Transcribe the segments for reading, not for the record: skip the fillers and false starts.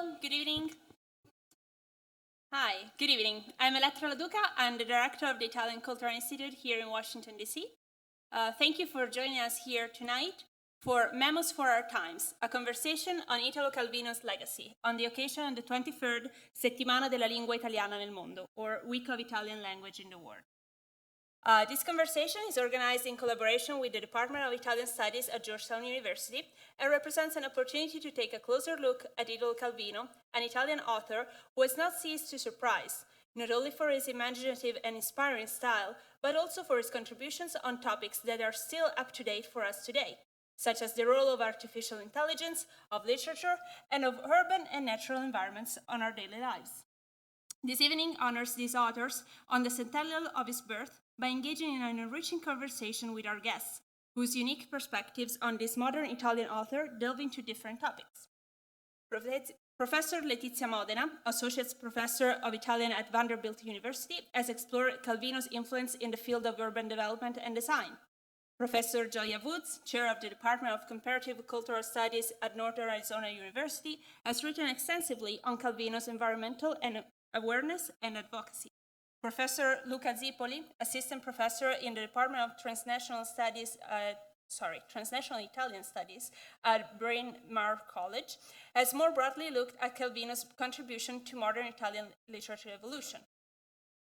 Hello, good evening. Hi, good evening. I'm Elettra Luca. I'm the director of the Italian Cultural Institute here in Washington, D.C. Thank you for joining us here tonight for Memos for Our Times, a conversation on Italo Calvino's legacy on the occasion of the 23rd Settimana della Lingua Italiana nel Mondo, or Week of Italian Language in the World. This conversation is organized in collaboration with the Department of Italian Studies at Georgetown University and represents an opportunity to take a closer look at Italo Calvino, an Italian author who has not ceased to surprise, not only for his imaginative and inspiring style, but also for his contributions on topics that are still up to date for us today, such as the role of artificial intelligence, of literature, and of urban and natural environments on our daily lives. This evening honors these authors on the centennial of his birth by engaging in an enriching conversation with our guests, whose unique perspectives on this modern Italian author delve into different topics. Professor Letizia Modena, Associate Professor of Italian at Vanderbilt University, has explored Calvino's influence in the field of urban development and design. Professor Gioia Woods, Chair of the Department of Comparative Cultural Studies at Northern Arizona University, has written extensively on Calvino's environmental and awareness and advocacy. Professor Luca Zipoli, Assistant Professor in the Department of Transnational Italian Studies at Bryn, Mawr College, has more broadly looked at Calvino's contribution to modern Italian literature evolution.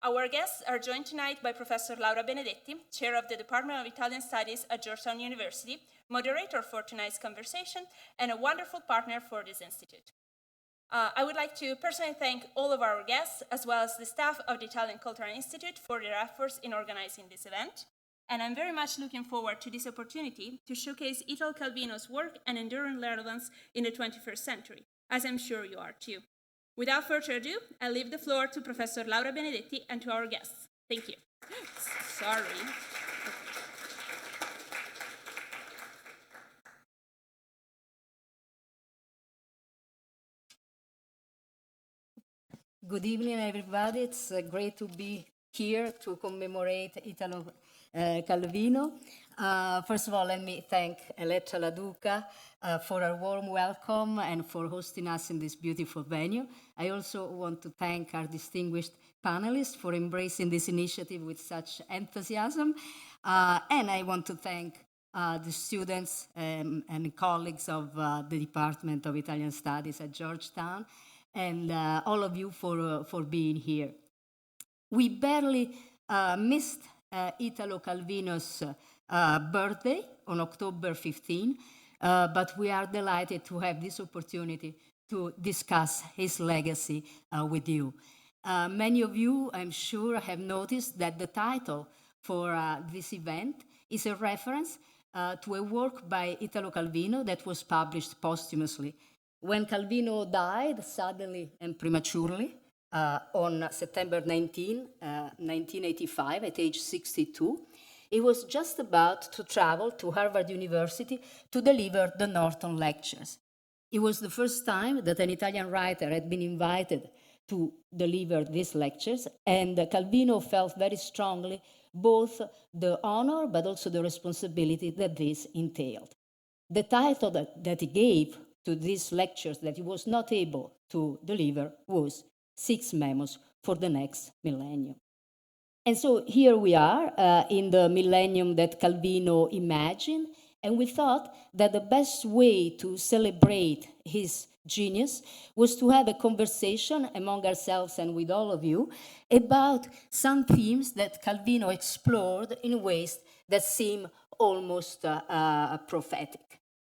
Our guests are joined tonight by Professor Laura Benedetti, Chair of the Department of Italian Studies at Georgetown University, moderator for tonight's conversation, and a wonderful partner for this institute. I would like to personally thank all of our guests, as well as the staff of the Italian Cultural Institute for their efforts in organizing this event. And I'm very much looking forward to this opportunity to showcase Italo Calvino's work and enduring relevance in the 21st century, as I'm sure you are too. Without further ado, I leave the floor to Professor Laura Benedetti and to our guests. Thank you. Sorry. Good evening, everybody. It's great to be here to commemorate Italo Calvino. First of all, let me thank Elettra Luca for her warm welcome and for hosting us in this beautiful venue. I also want to thank our distinguished panelists for embracing this initiative with such enthusiasm. And I want to thank the students and colleagues of the Department of Italian Studies at Georgetown, and all of you for being here. We barely missed Italo Calvino's birthday on October 15, but we are delighted to have this opportunity to discuss his legacy with you. Many of you, I'm sure, have noticed that the title for this event is a reference to a work by Italo Calvino that was published posthumously. When Calvino died suddenly and prematurely on September 19, 1985, at age 62, he was just about to travel to Harvard University to deliver the Norton Lectures. It was the first time that an Italian writer had been invited to deliver these lectures, and Calvino felt very strongly both the honor but also the responsibility that this entailed. The title that he gave to these lectures that he was not able to deliver was 6 Memos for the Next Millennium. And so here we are in the millennium that Calvino imagined, and we thought that the best way to celebrate his genius was to have a conversation among ourselves and with all of you about some themes that Calvino explored in ways that seem almost prophetic.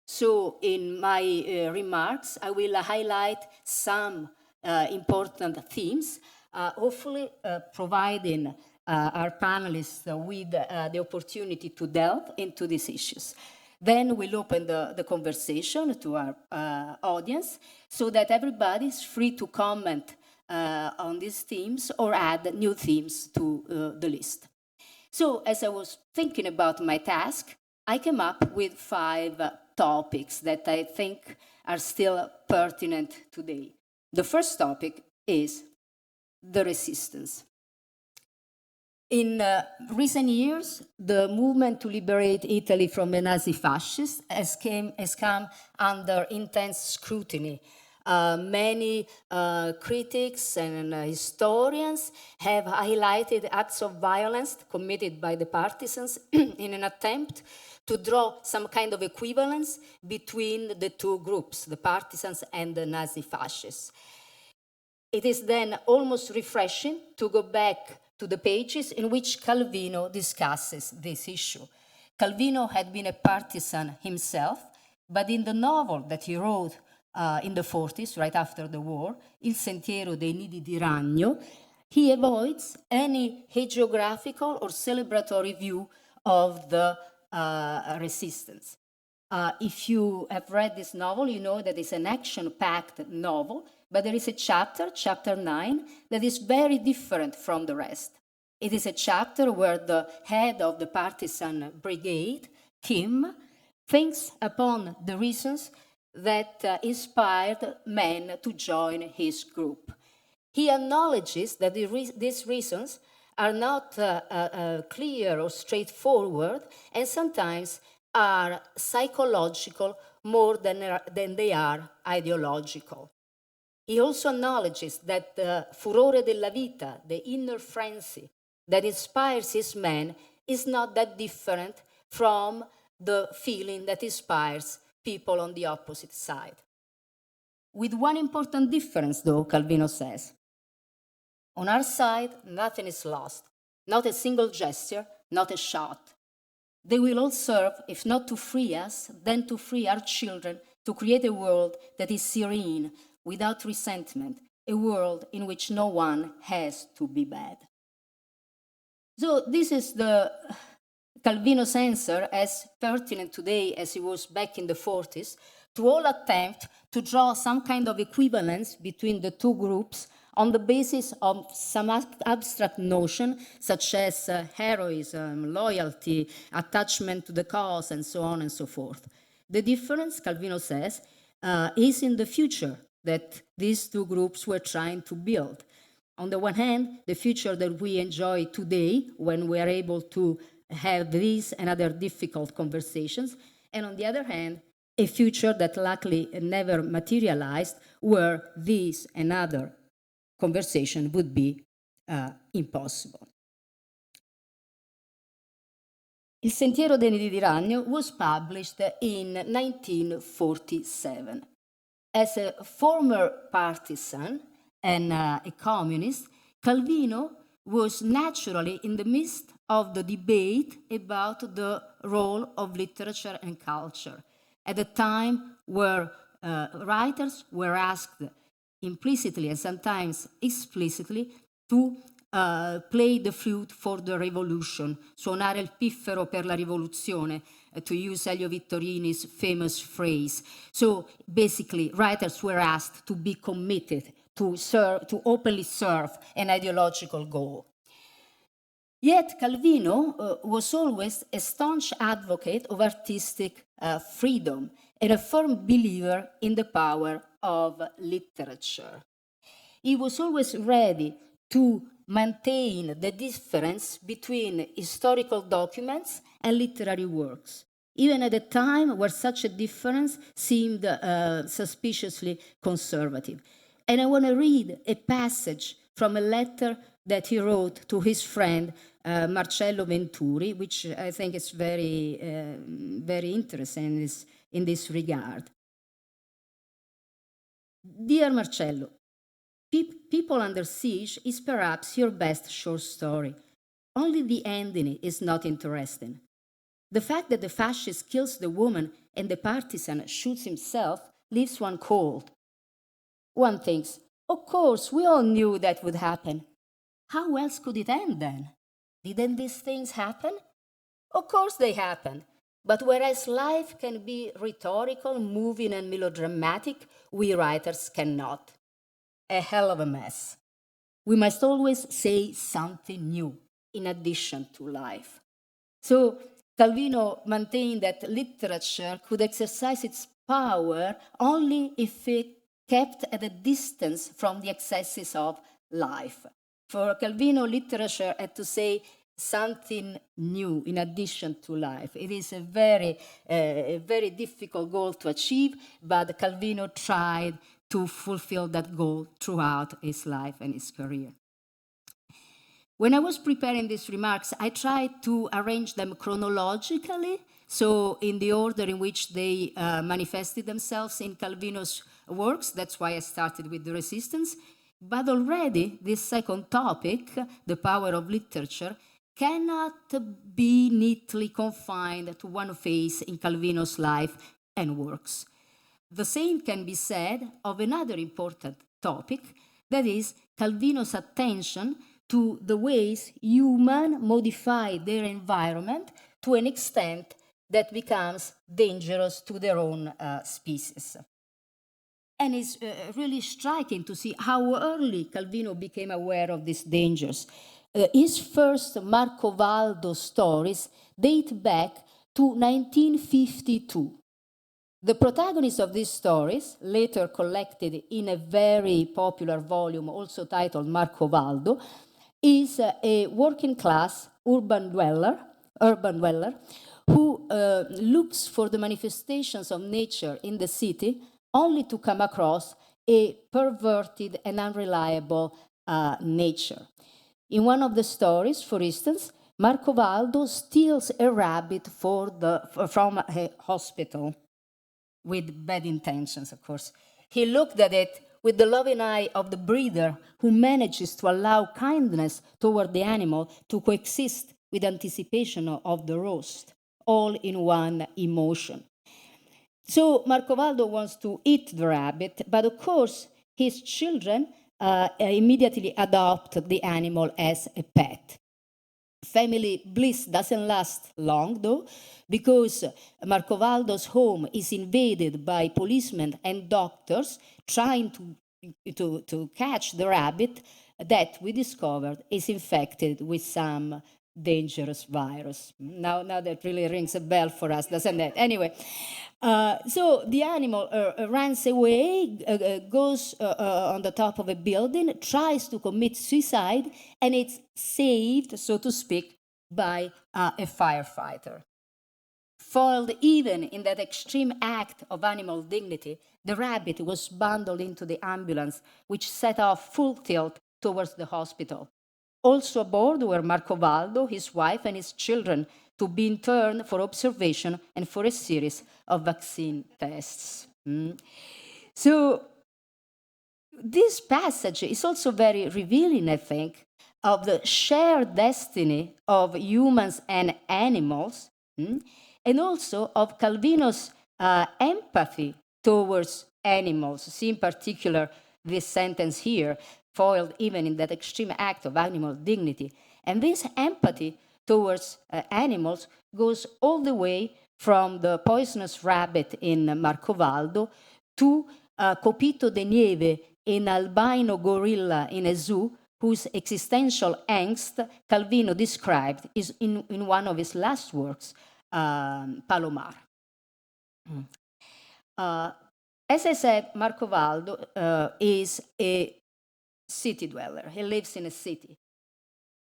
So in my remarks, I will highlight some important themes, hopefully providing our panelists with the opportunity to delve into these issues. Then we'll open the conversation to our audience so that everybody is free to comment on these themes or add new themes to the list. So as I was thinking about my task, I came up with 5 topics that I think are still pertinent today. The first topic is the resistance. In recent years, the movement to liberate Italy from the Nazi fascists has come under intense scrutiny Many critics and historians have highlighted acts of violence committed by the partisans in an attempt to draw some kind of equivalence between the two groups, the partisans and the Nazi fascists. It is then almost refreshing to go back to the pages in which Calvino discusses this issue. Calvino had been a partisan himself, but in the novel that he wrote in the 40s, right after the war, Il sentiero dei nidi di ragno, he avoids any hagiographical or celebratory view of the resistance. If you have read this novel, you know that it's an action-packed novel, but there is a chapter, chapter 9, that is very different from the rest. It is a chapter where the head of the partisan brigade, Kim, thinks upon the reasons that inspired men to join his group. He acknowledges that these reasons are not clear or straightforward, and sometimes are psychological more than they are ideological. He also acknowledges that the furore della vita, the inner frenzy that inspires his men, is not that different from the feeling that inspires people on the opposite side. With one important difference, though, Calvino says. On our side, nothing is lost, not a single gesture, not a shot. They will all serve, if not to free us, then to free our children, to create a world that is serene, without resentment, a world in which no one has to be bad. So this is the Calvino's answer, as pertinent today as it was back in the 40s, to all attempt to draw some kind of equivalence between the two groups on the basis of some abstract notion, such as heroism, loyalty, attachment to the cause, and so on and so forth. The difference, Calvino says, is in the future that these two groups were trying to build. On the one hand, the future that we enjoy today, when we are able to have these and other difficult conversations, and on the other hand, a future that luckily never materialized, where these and other conversation would be impossible. Il Sentiero dei Nidi di Ragno was published in 1947. As a former partisan and a communist, Calvino was naturally in the midst of the debate about the role of literature and culture, at a time where writers were asked implicitly and sometimes explicitly to play the flute for the revolution, suonare il piffero per la rivoluzione, to use Elio Vittorini's famous phrase. So basically, writers were asked to be committed to openly serve an ideological goal. Yet Calvino was always a staunch advocate of artistic freedom and a firm believer in the power of literature. He was always ready to maintain the difference between historical documents and literary works, even at a time where such a difference seemed suspiciously conservative. And I want to read a passage from a letter that he wrote to his friend Marcello Venturi, which I think is very, very interesting in this regard. Dear Marcello, People Under Siege is perhaps your best short story. Only the ending is not interesting. The fact that the fascist kills the woman and the partisan shoots himself leaves one cold. One thinks, of course, we all knew that would happen. How else could it end then? Didn't these things happen? Of course they happened. But whereas life can be rhetorical, moving, and melodramatic, we writers cannot. A hell of a mess. We must always say something new in addition to life. So Calvino maintained that literature could exercise its power only if it kept at a distance from the excesses of life. For Calvino, literature had to say something new in addition to life. It is a very difficult goal to achieve, but Calvino tried to fulfill that goal throughout his life and his career. When I was preparing these remarks, I tried to arrange them chronologically, so in the order in which they manifested themselves in Calvino's works. That's why I started with the resistance. But already this second topic, the power of literature, cannot be neatly confined to one phase in Calvino's life and works. The same can be said of another important topic, that is Calvino's attention to the ways humans modify their environment to an extent that becomes dangerous to their own species. And it's really striking to see how early Calvino became aware of these dangers. His first Marcovaldo stories date back to 1952. The protagonist of these stories, later collected in a very popular volume also titled Marcovaldo, is a working class urban dweller who looks for the manifestations of nature in the city only to come across a perverted and unreliable nature. In one of the stories, for instance, Marcovaldo steals a rabbit from a hospital with bad intentions, of course. He looked at it with the loving eye of the breeder who manages to allow kindness toward the animal to coexist with anticipation of the roast, all in one emotion. So Marcovaldo wants to eat the rabbit, but of course his children immediately adopt the animal as a pet. Family bliss doesn't last long, though, because Marcovaldo's home is invaded by policemen and doctors trying to catch the rabbit that we discovered is infected with some dangerous virus. Now that really rings a bell for us, doesn't it? Anyway, so the animal runs away, goes on the top of a building, tries to commit suicide, and it's saved, so to speak, by a firefighter. Foiled even in that extreme act of animal dignity, the rabbit was bundled into the ambulance, which set off full tilt towards the hospital. Also aboard were Marcovaldo, his wife, and his children, to be interned for observation and for a series of vaccine tests. So this passage is also very revealing, I think, of the shared destiny of humans and animals, and also of Calvino's empathy towards animals. See in particular this sentence here, foiled even in that extreme act of animal dignity. And this empathy towards animals goes all the way from the poisonous rabbit in Marcovaldo to Copito de Nieve, an albino gorilla in a zoo whose existential angst Calvino described is in one of his last works, Palomar. As I said, Marcovaldo is a city dweller. He lives in a city.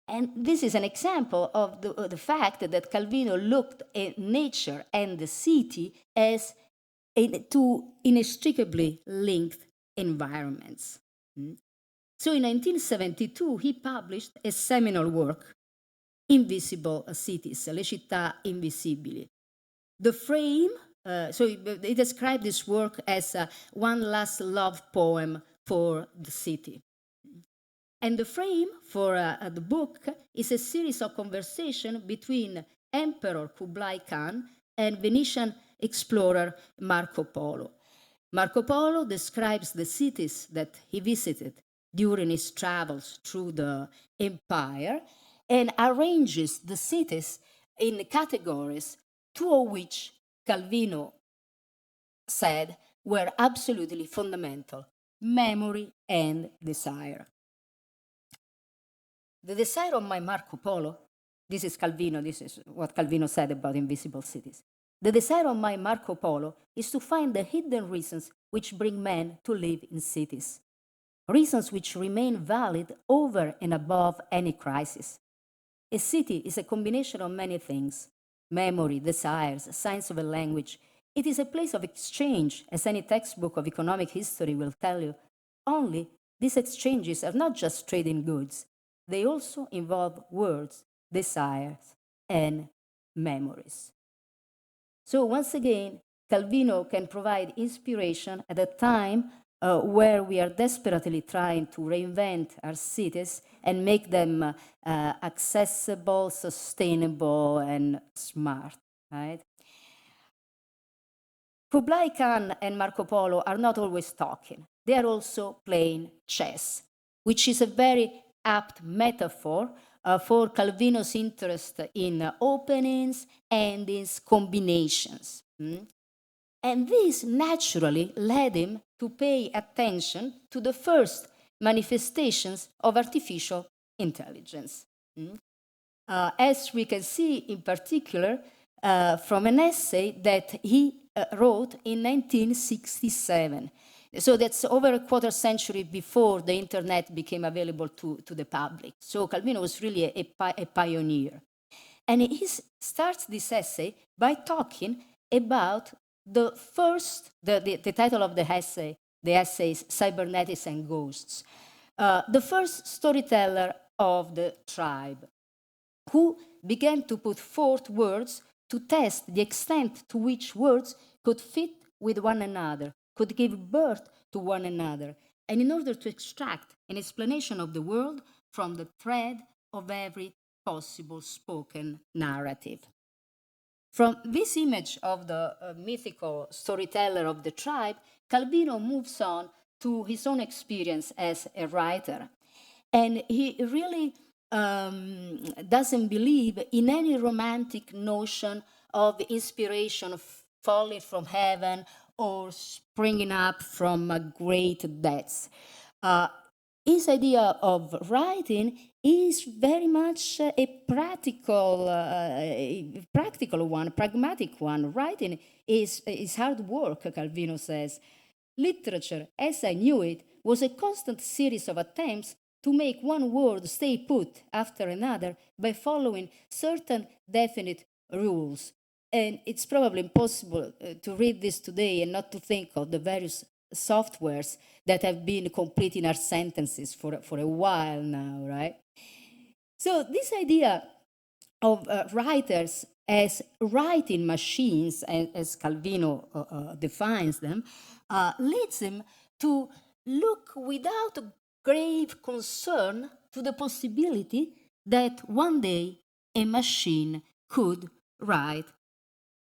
And this is an example of the fact that Calvino looked at nature and the city as two inextricably linked environments. So in 1972, he published a seminal work, Invisible Cities, Le città invisibili. The frame, so he described this work as one last love poem for the city. And the frame for the book is a series of conversations between Emperor Kublai Khan and Venetian explorer Marco Polo. Marco Polo describes the cities that he visited during his travels through the empire and arranges the cities in categories, two of which Calvino said were absolutely fundamental: memory and desire. The desire of my Marco Polo, this is Calvino, this is what Calvino said about invisible cities. The desire of my Marco Polo is to find the hidden reasons which bring men to live in cities, reasons which remain valid over and above any crisis. A city is a combination of many things: memory, desires, signs of a language, It is a place of exchange, as any textbook of economic history will tell you. Only these exchanges are not just trading goods, they also involve words, desires, and memories. So once again, Calvino can provide inspiration at a time where we are desperately trying to reinvent our cities and make them accessible, sustainable, and smart, right? Kublai Khan and Marco Polo are not always talking. They are also playing chess, which is a very apt metaphor for Calvino's interest in openings, endings, combinations. And this naturally led him to pay attention to the first manifestations of artificial intelligence. As we can see in particular from an essay that he wrote in 1967. So that's over a quarter century before the internet became available to the public. So Calvino was really a pioneer. And he starts this essay by talking about the first, the title of the essay is Cybernetics and Ghosts, the first storyteller of the tribe, who began to put forth words to test the extent to which words could fit with one another, could give birth to one another, and in order to extract an explanation of the world from the thread of every possible spoken narrative. From this image of the mythical storyteller of the tribe, Calvino moves on to his own experience as a writer. And he really doesn't believe in any romantic notion of inspiration falling from heaven or springing up from a great depths. His idea of writing is very much a practical one, pragmatic one. Writing is hard work, Calvino says. Literature, as I knew it, was a constant series of attempts to make one word stay put after another by following certain definite rules. And it's probably impossible to read this today and not to think of the various softwares that have been completing our sentences for a while now, right? So this idea of writers as writing machines, as Calvino defines them, leads him to look without grave concern to the possibility that one day a machine could write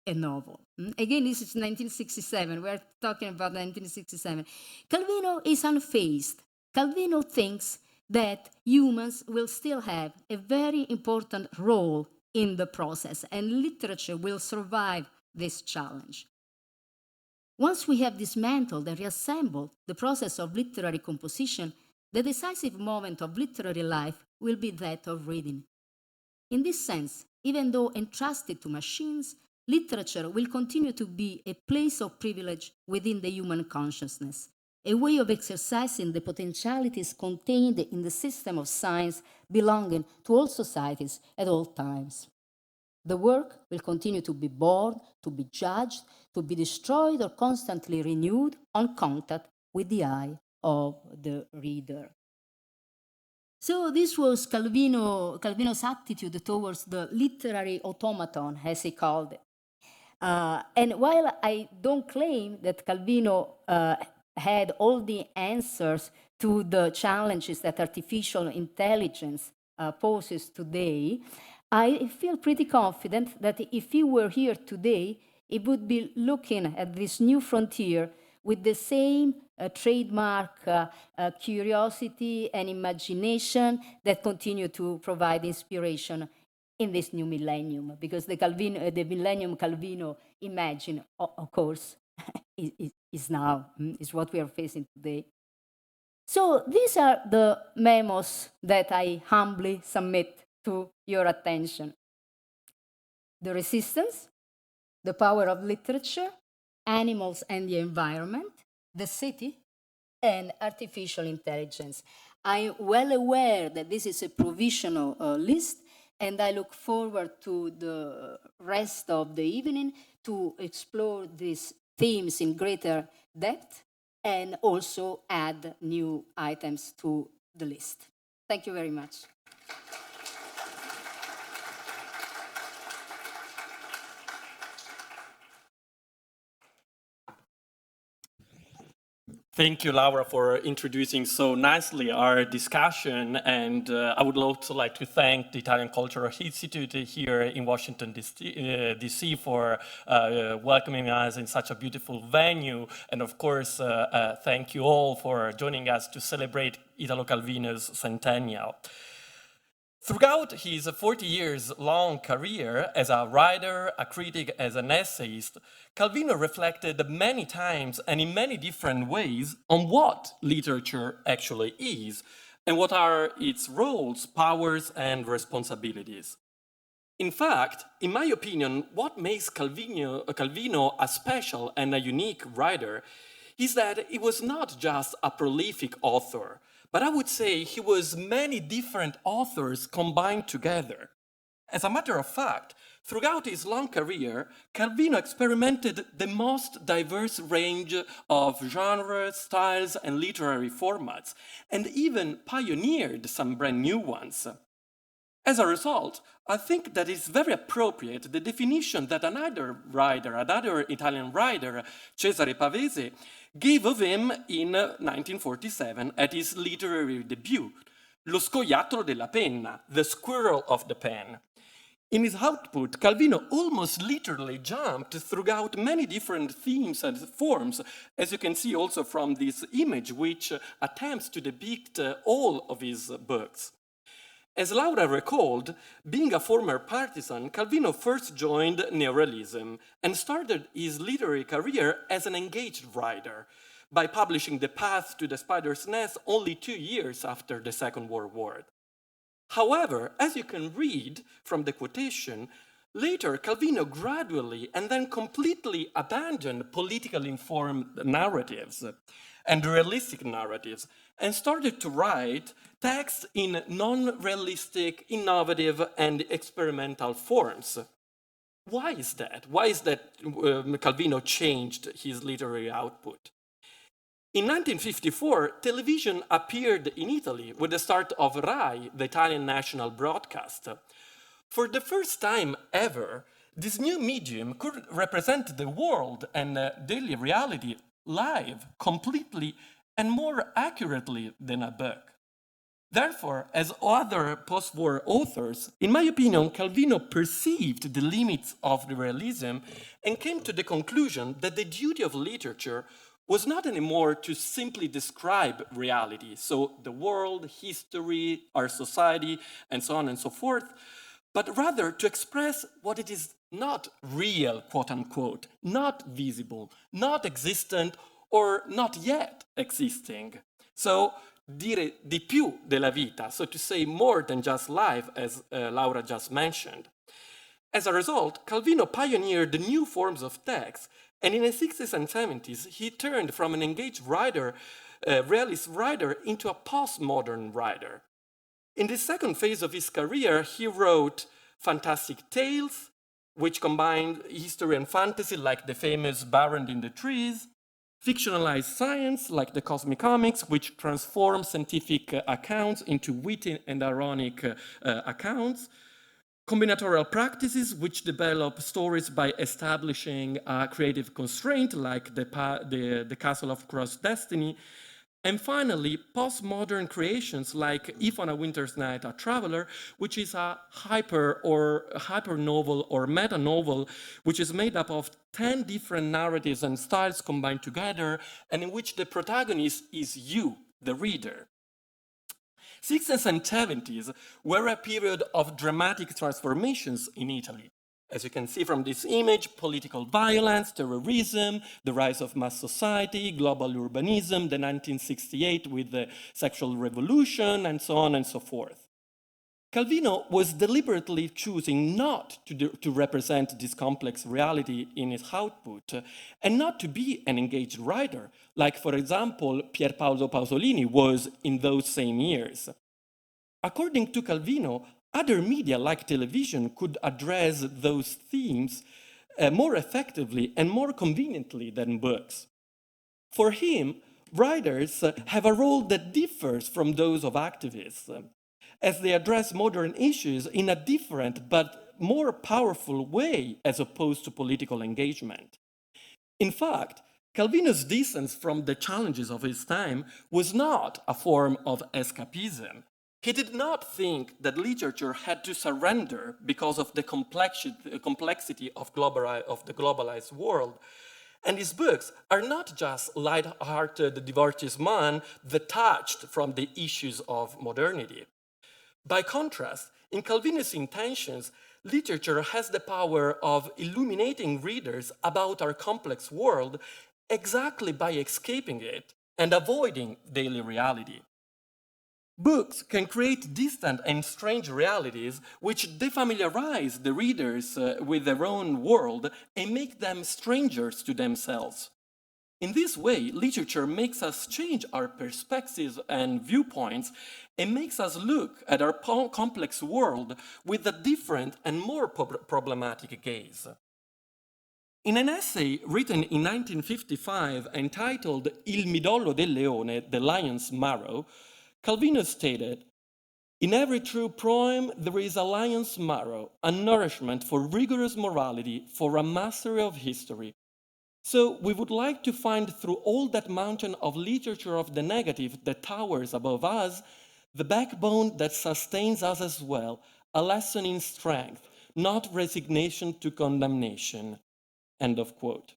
a novel. Again, this is 1967. We're talking about 1967. Calvino is unfazed. Calvino thinks that humans will still have a very important role in the process, and literature will survive this challenge. Once we have dismantled and reassembled the process of literary composition, the decisive moment of literary life will be that of reading. In this sense, even though entrusted to machines, literature will continue to be a place of privilege within the human consciousness, a way of exercising the potentialities contained in the system of science belonging to all societies at all times. The work will continue to be born, to be judged, to be destroyed, or constantly renewed on contact with the eye of the reader. So this was Calvino's attitude towards the literary automaton, as he called it. And while I don't claim that Calvino had all the answers to the challenges that artificial intelligence poses today, I feel pretty confident that if he were here today, he would be looking at this new frontier with the same trademark curiosity and imagination that continue to provide inspiration in this new millennium, because the millennium Calvino imagined, of course, is now, is what we are facing today. So these are the memos that I humbly submit to your attention. The resistance, the power of literature, animals and the environment, the city, and artificial intelligence. I'm well aware that this is a provisional list, And I look forward to the rest of the evening to explore these themes in greater depth and also add new items to the list. Thank you very much. Thank you, Laura, for introducing so nicely our discussion. And I would also like to thank the Italian Cultural Institute here in Washington, D.C. for welcoming us in such a beautiful venue. And of course, thank you all for joining us to celebrate Italo Calvino's centennial. Throughout his 40 years long career as a writer, a critic, as an essayist, Calvino reflected many times and in many different ways on what literature actually is and what are its roles, powers, and responsibilities. In fact, in my opinion, what makes Calvino a special and a unique writer is that he was not just a prolific author, but I would say he was many different authors combined together. As a matter of fact, throughout his long career, Calvino experimented the most diverse range of genres, styles, and literary formats, and even pioneered some brand new ones. As a result, I think that it's very appropriate the definition that another Italian writer, Cesare Pavese, gave of him in 1947 at his literary debut, Lo scoiattolo della penna, the squirrel of the pen. In his output, Calvino almost literally jumped throughout many different themes and forms, as you can see also from this image, which attempts to depict all of his books. As Laura recalled, being a former partisan, Calvino first joined neorealism and started his literary career as an engaged writer by publishing The Path to the Spider's Nest only 2 years after the Second World War. However, as you can read from the quotation, later Calvino gradually and then completely abandoned politically informed narratives and realistic narratives and started to write texts in non-realistic, innovative, and experimental forms. Why is that? Why is that Calvino changed his literary output? In 1954, television appeared in Italy with the start of RAI, the Italian national broadcast. For the first time ever, this new medium could represent the world and daily reality live, completely, and more accurately than a book. Therefore, as other post-war authors, in my opinion, Calvino perceived the limits of the realism and came to the conclusion that the duty of literature was not anymore to simply describe reality, so the world, history, our society, and so on and so forth, but rather to express what it is not real, quote unquote, not visible, not existent, or not yet existing. So, dire di più della vita, so to say more than just life, as Laura just mentioned. As a result, Calvino pioneered new forms of text, and in the 60s and 70s, he turned from an engaged writer, realist writer, into a postmodern writer. In the second phase of his career, he wrote fantastic tales, which combined history and fantasy, like the famous Buried in the Trees, fictionalized science, like the Cosmic Comics, which transformed scientific accounts into witty and ironic accounts, combinatorial practices, which develop stories by establishing a creative constraint, like the Castle of Cross Destiny, and finally, postmodern creations like If on a Winter's Night, a Traveler, which is a hyper novel or meta novel, which is made up of 10 different narratives and styles combined together, and in which the protagonist is you, the reader. 60s and 70s were a period of dramatic transformations in Italy. As you can see from this image, political violence, terrorism, the rise of mass society, global urbanism, the 1968 with the sexual revolution, and so on and so forth. Calvino was deliberately choosing not to represent this complex reality in his output and not to be an engaged writer, like, for example, Pierpaolo Pasolini was in those same years. According to Calvino, other media like television could address those themes more effectively and more conveniently than books. For him, writers have a role that differs from those of activists, as they address modern issues in a different but more powerful way as opposed to political engagement. In fact, Calvino's distance from the challenges of his time was not a form of escapism. He did not think that literature had to surrender because of the complexity of the globalized world. And his books are not just light-hearted divertissements detached from the issues of modernity. By contrast, in Calvino's intentions, literature has the power of illuminating readers about our complex world exactly by escaping it and avoiding daily reality. Books can create distant and strange realities which defamiliarize the readers with their own world and make them strangers to themselves. In this way, literature makes us change our perspectives and viewpoints and makes us look at our complex world with a different and more problematic gaze. In an essay written in 1955 entitled Il midollo del leone, the lion's marrow, Calvino stated, "In every true poem there is a lion's marrow, a nourishment for rigorous morality, for a mastery of history. So we would like to find through all that mountain of literature of the negative that towers above us, the backbone that sustains us as well, a lesson in strength, not resignation to condemnation." End of quote.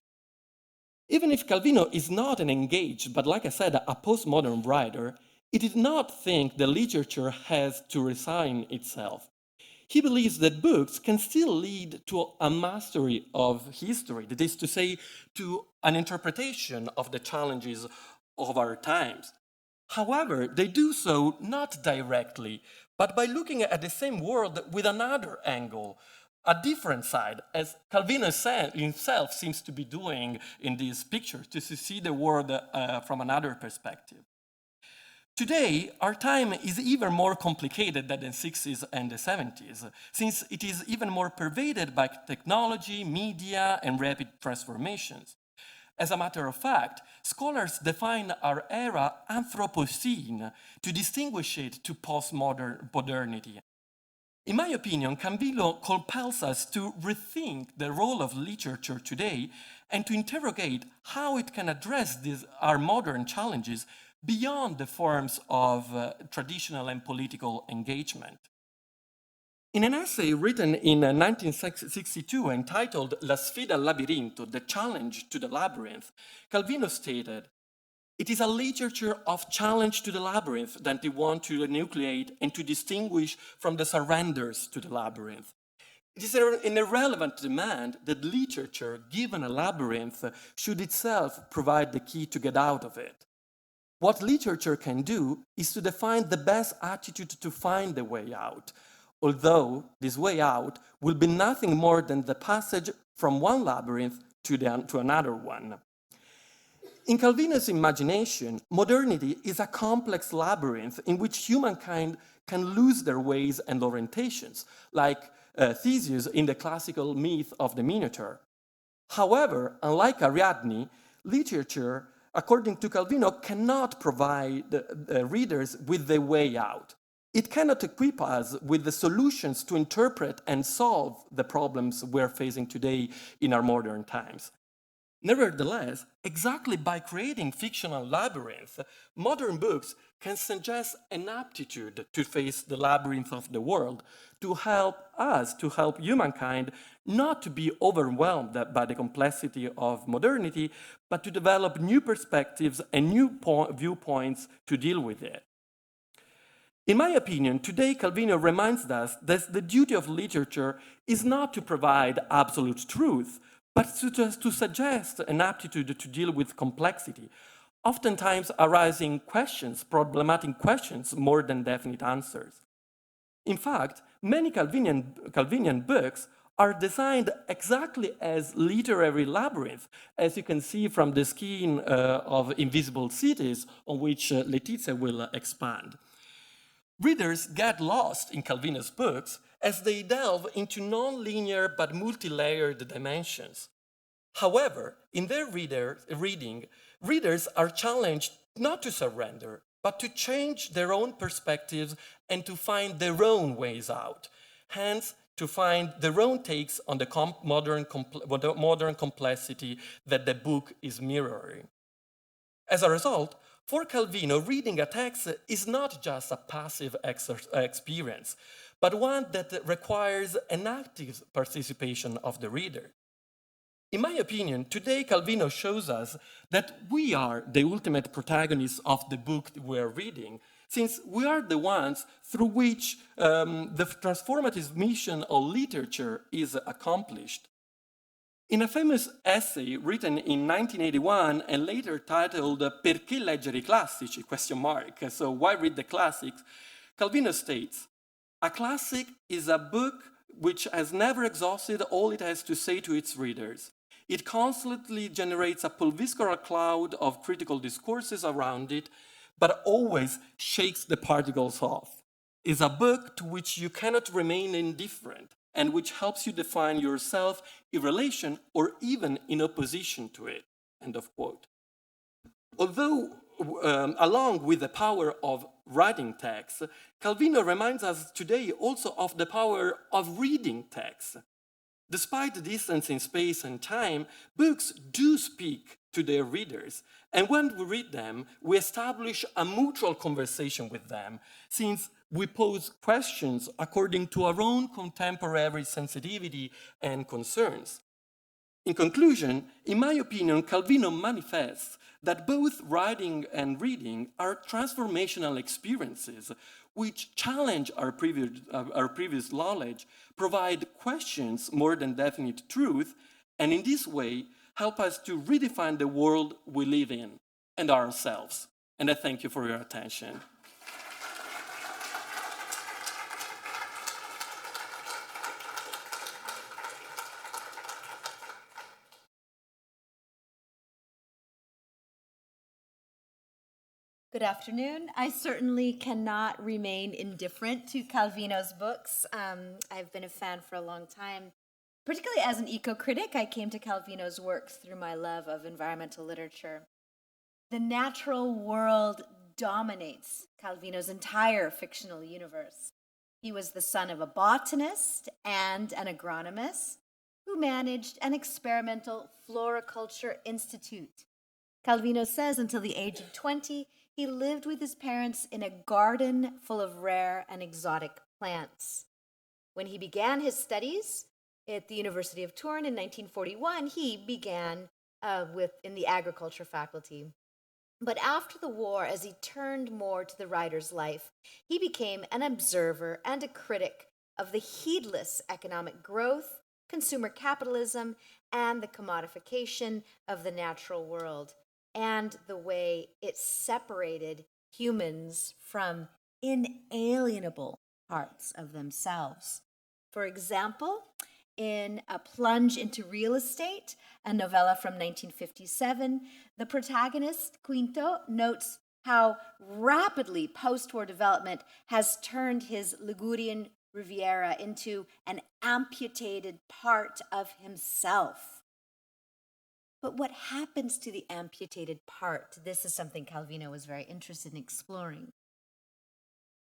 Even if Calvino is not an engaged, but like I said, a postmodern writer, he did not think that literature has to resign itself. He believes that books can still lead to a mastery of history, that is to say, to an interpretation of the challenges of our times. However, they do so not directly, but by looking at the same world with another angle, a different side, as Calvino himself seems to be doing in these pictures, to see the world from another perspective. Today, our time is even more complicated than the 60s and the 70s, since it is even more pervaded by technology, media, and rapid transformations. As a matter of fact, scholars define our era Anthropocene to distinguish it to postmodernity. In my opinion, Calvino compels us to rethink the role of literature today and to interrogate how it can address our modern challenges beyond the forms of traditional and political engagement. In an essay written in 1962 entitled La sfida al labirinto, the challenge to the labyrinth, Calvino stated, "It is a literature of challenge to the labyrinth that they want to enucleate and to distinguish from the surrenders to the labyrinth. It is an irrelevant demand that literature, given a labyrinth, should itself provide the key to get out of it. What literature can do is to define the best attitude to find the way out, although this way out will be nothing more than the passage from one labyrinth to another one." In Calvino's imagination, modernity is a complex labyrinth in which humankind can lose their ways and orientations, like Theseus in the classical myth of the Minotaur. However, unlike Ariadne, literature, according to Calvino, cannot provide readers with the way out. It cannot equip us with the solutions to interpret and solve the problems we're facing today in our modern times. Nevertheless, exactly by creating fictional labyrinths, modern books can suggest an aptitude to face the labyrinth of the world, to help humankind not to be overwhelmed by the complexity of modernity, but to develop new perspectives and new viewpoints to deal with it. In my opinion, today Calvino reminds us that the duty of literature is not to provide absolute truth, but to suggest an aptitude to deal with complexity, oftentimes arising questions, problematic questions, more than definite answers. In fact, many Calvinian books are designed exactly as literary labyrinths, as you can see from the scheme of Invisible Cities, on which Letizia will expand. Readers get lost in Calvino's books as they delve into non-linear but multi-layered dimensions. However, in their reading, readers are challenged not to surrender, but to change their own perspectives and to find their own ways out. Hence, to find their own takes on the modern complexity that the book is mirroring. As a result, for Calvino, reading a text is not just a passive experience, but one that requires an active participation of the reader. In my opinion, today Calvino shows us that we are the ultimate protagonists of the book we're reading, since we are the ones through which the transformative mission of literature is accomplished. In a famous essay written in 1981 and later titled Perché leggere I classici? So why read the classics? Calvino states, "A classic is a book which has never exhausted all it has to say to its readers. It constantly generates a pulviscral cloud of critical discourses around it, but always shakes the particles off. It's a book to which you cannot remain indifferent and which helps you define yourself in relation or even in opposition to it." End of quote. Although, along with the power of writing text, Calvino reminds us today also of the power of reading text. Despite the distance in space and time, books do speak to their readers. And when we read them, we establish a mutual conversation with them, since we pose questions according to our own contemporary sensitivity and concerns. In conclusion, in my opinion, Calvino manifests that both writing and reading are transformational experiences which challenge our previous knowledge, provide questions more than definite truth, and in this way help us to redefine the world we live in and ourselves. And I thank you for your attention. Good afternoon. I certainly cannot remain indifferent to Calvino's books. I've been a fan for a long time. Particularly as an eco-critic, I came to Calvino's works through my love of environmental literature. The natural world dominates Calvino's entire fictional universe. He was the son of a botanist and an agronomist who managed an experimental floriculture institute. Calvino says until the age of 20, he lived with his parents in a garden full of rare and exotic plants. When he began his studies at the University of Turin in 1941, he began in the agriculture faculty. But after the war, as he turned more to the writer's life, he became an observer and a critic of the heedless economic growth, consumer capitalism, and the commodification of the natural world, and the way it separated humans from inalienable parts of themselves. For example, in A Plunge into Real Estate, a novella from 1957, the protagonist, Quinto, notes how rapidly post-war development has turned his Ligurian Riviera into an amputated part of himself. But what happens to the amputated part? This is something Calvino was very interested in exploring.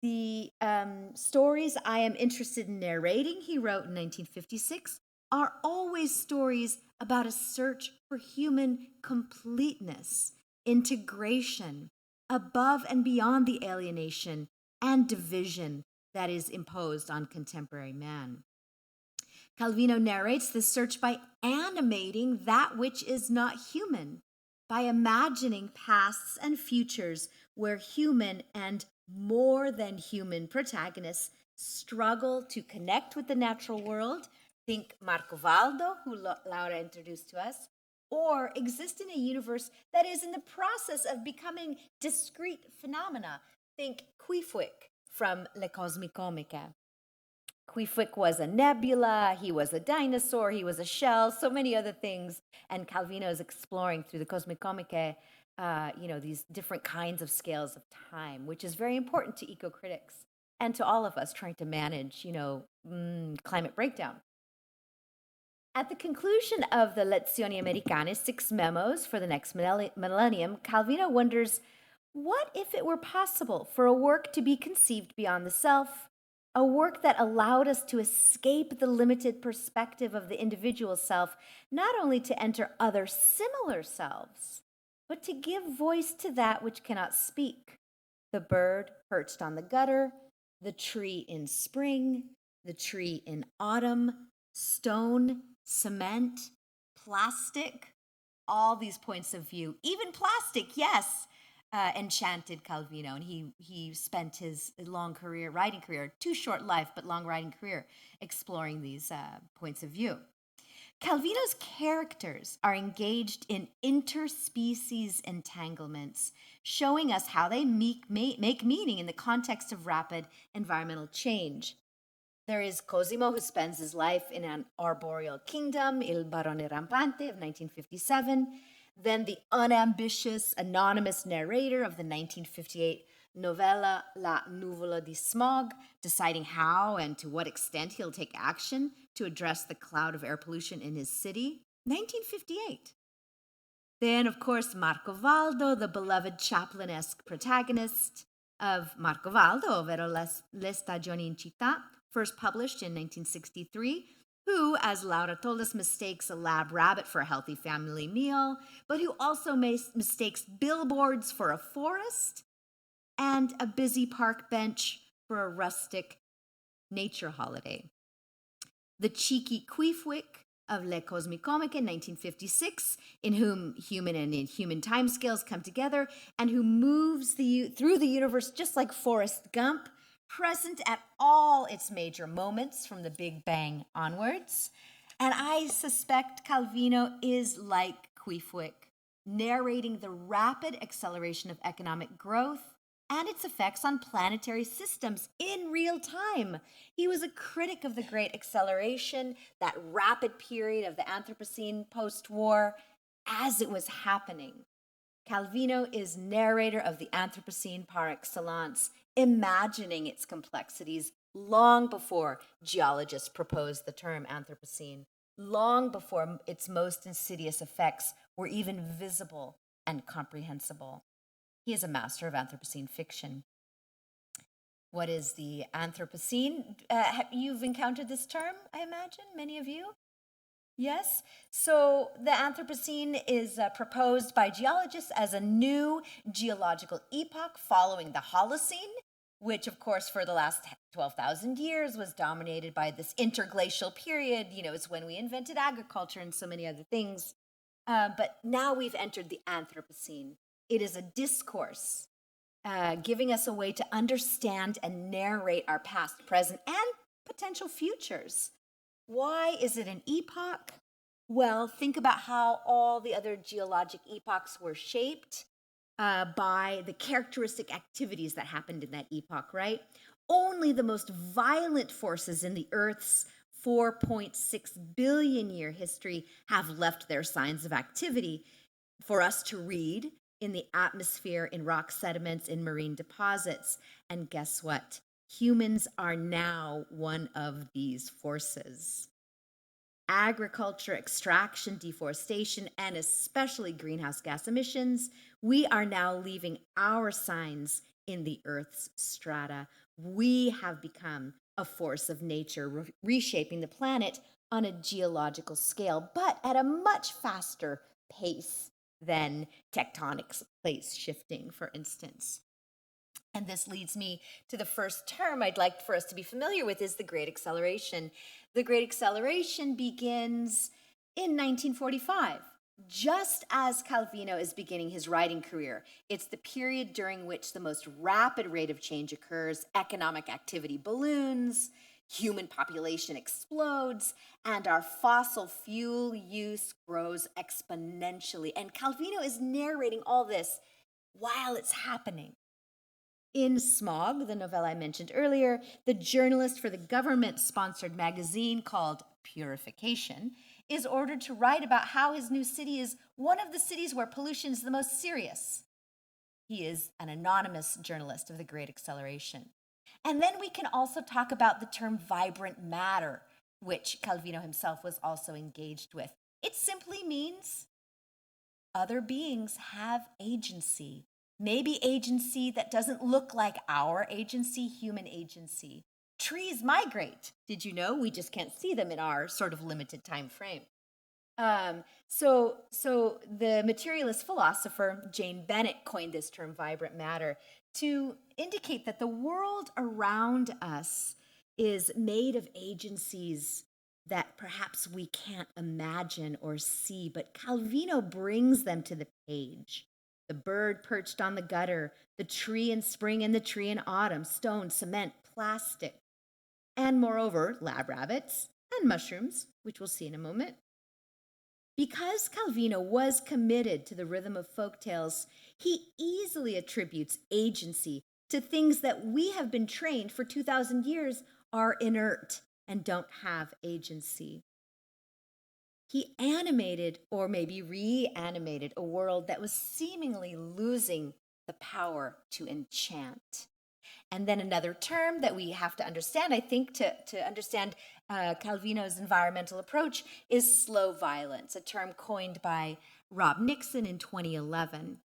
The stories I am interested in narrating, he wrote in 1956, are always stories about a search for human completeness, integration, above and beyond the alienation and division that is imposed on contemporary man. Calvino narrates this search by animating that which is not human, by imagining pasts and futures where human and more than human protagonists struggle to connect with the natural world. Think Marco Valdo, who Laura introduced to us, or exist in a universe that is in the process of becoming discrete phenomena. Think Queequeg from Le Cosmicomica. Queequeg was a nebula, he was a dinosaur, he was a shell, so many other things. And Calvino is exploring through the Cosmicomica, these different kinds of scales of time, which is very important to eco-critics. and to all of us trying to manage, climate breakdown. At the conclusion of the Lezioni Americane, 6 memos for the next millennium, Calvino wonders, what if it were possible for a work to be conceived beyond the self, a work that allowed us to escape the limited perspective of the individual self, not only to enter other similar selves, but to give voice to that which cannot speak? The bird perched on the gutter, the tree in spring, the tree in autumn, stone, cement, plastic, all these points of view, even plastic, yes, enchanted Calvino. And he spent his long career, writing career, too short life, but long writing career, exploring these points of view. Calvino's characters are engaged in interspecies entanglements, showing us how they make meaning in the context of rapid environmental change. There is Cosimo, who spends his life in an arboreal kingdom, Il Barone Rampante of 1957. Then the unambitious, anonymous narrator of the 1958 novella La Nuvola di Smog, deciding how and to what extent he'll take action to address the cloud of air pollution in his city, 1958. Then, of course, Marco Valdo, the beloved Chaplin-esque protagonist of Marco Valdo, ovvero Le Stagioni in Città, first published in 1963, who, as Laura told us, mistakes a lab rabbit for a healthy family meal, but who also mistakes billboards for a forest and a busy park bench for a rustic nature holiday. The cheeky Queefwick of Le Cosmicomiche in 1956, in whom human and inhuman timescales come together and who moves through the universe just like Forrest Gump, present at all its major moments from the Big Bang onwards. And I suspect Calvino is like Queefwick, narrating the rapid acceleration of economic growth and its effects on planetary systems in real time. He was a critic of the Great Acceleration, that rapid period of the Anthropocene post-war, as it was happening. Calvino is narrator of the Anthropocene par excellence, imagining its complexities long before geologists proposed the term Anthropocene, long before its most insidious effects were even visible and comprehensible. He is a master of Anthropocene fiction. What is the Anthropocene? You've encountered this term, I imagine, many of you? Yes? So the Anthropocene is proposed by geologists as a new geological epoch following the Holocene, which, of course, for the last 12,000 years was dominated by this interglacial period. It's when we invented agriculture and so many other things. But now we've entered the Anthropocene. It is a discourse giving us a way to understand and narrate our past, present, and potential futures. Why is it an epoch? Well, think about how all the other geologic epochs were shaped by the characteristic activities that happened in that epoch, right? Only the most violent forces in the Earth's 4.6 billion year history have left their signs of activity for us to read in the atmosphere, in rock sediments, in marine deposits. And guess what? Humans are now one of these forces. Agriculture, extraction, deforestation, and especially greenhouse gas emissions, we are now leaving our signs in the Earth's strata. We have become a force of nature, reshaping the planet on a geological scale, but at a much faster pace than tectonic plate shifting, for instance. And this leads me to the first term I'd like for us to be familiar with is the Great Acceleration. The Great Acceleration begins in 1945, just as Calvino is beginning his writing career. It's the period during which the most rapid rate of change occurs, economic activity balloons, human population explodes, and our fossil fuel use grows exponentially. And Calvino is narrating all this while it's happening. In Smog, the novella I mentioned earlier, the journalist for the government-sponsored magazine called Purification is ordered to write about how his new city is one of the cities where pollution is the most serious. He is an anonymous journalist of the Great Acceleration. And then we can also talk about the term vibrant matter, which Calvino himself was also engaged with. It simply means other beings have agency. Maybe agency that doesn't look like our agency, human agency. Trees migrate. Did you know? We just can't see them in our sort of limited time frame. So the materialist philosopher Jane Bennett coined this term vibrant matter to indicate that the world around us is made of agencies that perhaps we can't imagine or see, but Calvino brings them to the page. The bird perched on the gutter, the tree in spring and the tree in autumn, stone, cement, plastic, and moreover, lab rabbits and mushrooms, which we'll see in a moment. Because Calvino was committed to the rhythm of folktales, he easily attributes agency to things that we have been trained for 2,000 years are inert and don't have agency. He animated, or maybe reanimated, a world that was seemingly losing the power to enchant. And then another term that we have to understand, I think, to understand Calvino's environmental approach is slow violence, a term coined by Rob Nixon in 2011.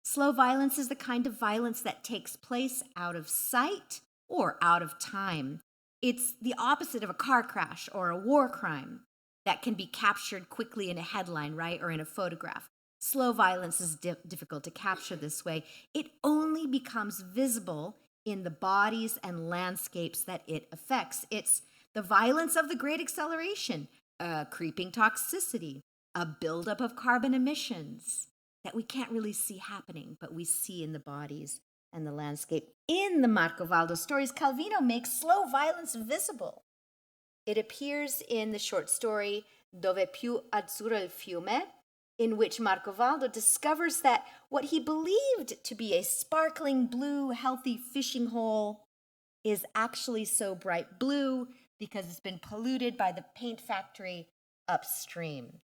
Slow violence is the kind of violence that takes place out of sight or out of time. It's the opposite of a car crash or a war crime that can be captured quickly in a headline, right, or in a photograph. Slow violence is difficult to capture this way. It only becomes visible in the bodies and landscapes that it affects. It's the violence of the great acceleration, creeping toxicity, a buildup of carbon emissions that we can't really see happening, but we see in the bodies and the landscape. In the Marco Valdo stories, Calvino makes slow violence visible. It appears in the short story Dove più azzurro il fiume, in which Marco Valdo discovers that what he believed to be a sparkling blue, healthy fishing hole is actually so bright blue because it's been polluted by the paint factory upstream.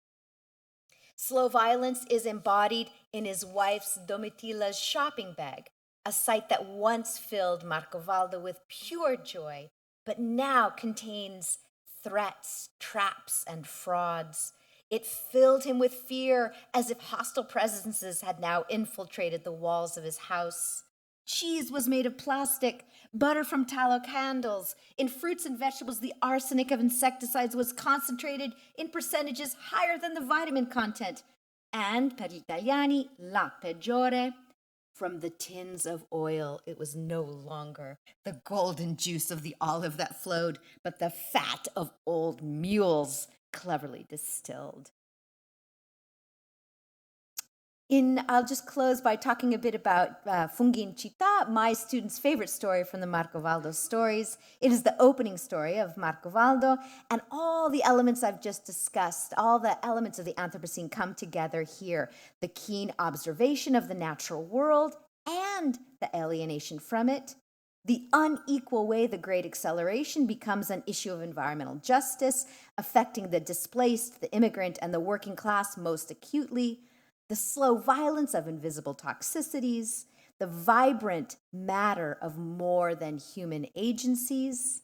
Slow violence is embodied in his wife's Domitilla's shopping bag, a sight that once filled Marco Valdo with pure joy, but now contains threats, traps, and frauds. It filled him with fear, as if hostile presences had now infiltrated the walls of his house. Cheese was made of plastic, butter from tallow candles. In fruits and vegetables, the arsenic of insecticides was concentrated in percentages higher than the vitamin content. And, per gli italiani, la peggiore, from the tins of oil, it was no longer the golden juice of the olive that flowed, but the fat of old mules, cleverly distilled. I'll just close by talking a bit about Funghi in Città, my student's favorite story from the Marco Valdo stories. It is the opening story of Marco Valdo, and all the elements I've just discussed, all the elements of the Anthropocene come together here. The keen observation of the natural world and the alienation from it, the unequal way the great acceleration becomes an issue of environmental justice, affecting the displaced, the immigrant, and the working class most acutely, the slow violence of invisible toxicities, the vibrant matter of more than human agencies,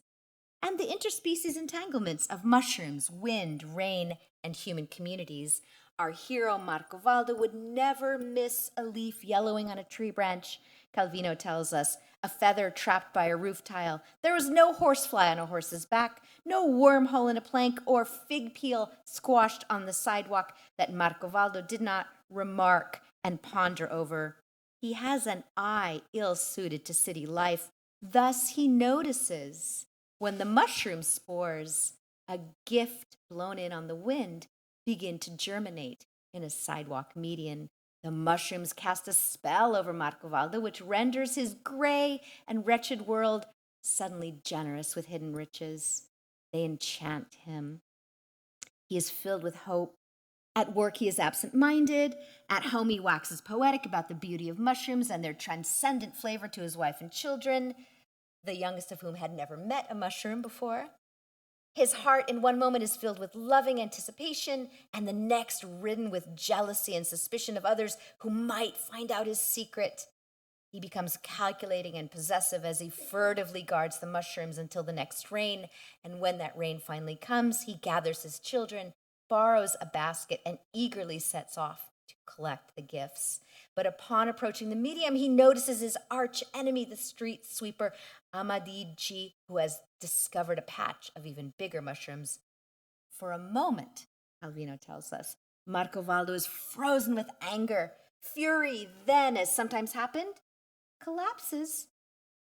and the interspecies entanglements of mushrooms, wind, rain, and human communities. Our hero, Marco Valdo, would never miss a leaf yellowing on a tree branch. Calvino tells us, a feather trapped by a roof tile. There was no horsefly on a horse's back, no wormhole in a plank, or fig peel squashed on the sidewalk that Marco Valdo did not remark and ponder over. He has an eye ill-suited to city life. Thus he notices when the mushroom spores, a gift blown in on the wind, begin to germinate in a sidewalk median. The mushrooms cast a spell over Marco Valdo, which renders his gray and wretched world suddenly generous with hidden riches. They enchant him. He is filled with hope. At work, he is absent-minded. At home, he waxes poetic about the beauty of mushrooms and their transcendent flavor to his wife and children, the youngest of whom had never met a mushroom before. His heart in one moment is filled with loving anticipation, and the next ridden with jealousy and suspicion of others who might find out his secret. He becomes calculating and possessive as he furtively guards the mushrooms until the next rain. And when that rain finally comes, he gathers his children, borrows a basket, and eagerly sets off to collect the gifts. But upon approaching the medium, he notices his arch enemy, the street sweeper Amadigi, who has discovered a patch of even bigger mushrooms. For a moment, Calvino tells us, Marcovaldo is frozen with anger. Fury then, as sometimes happened, collapses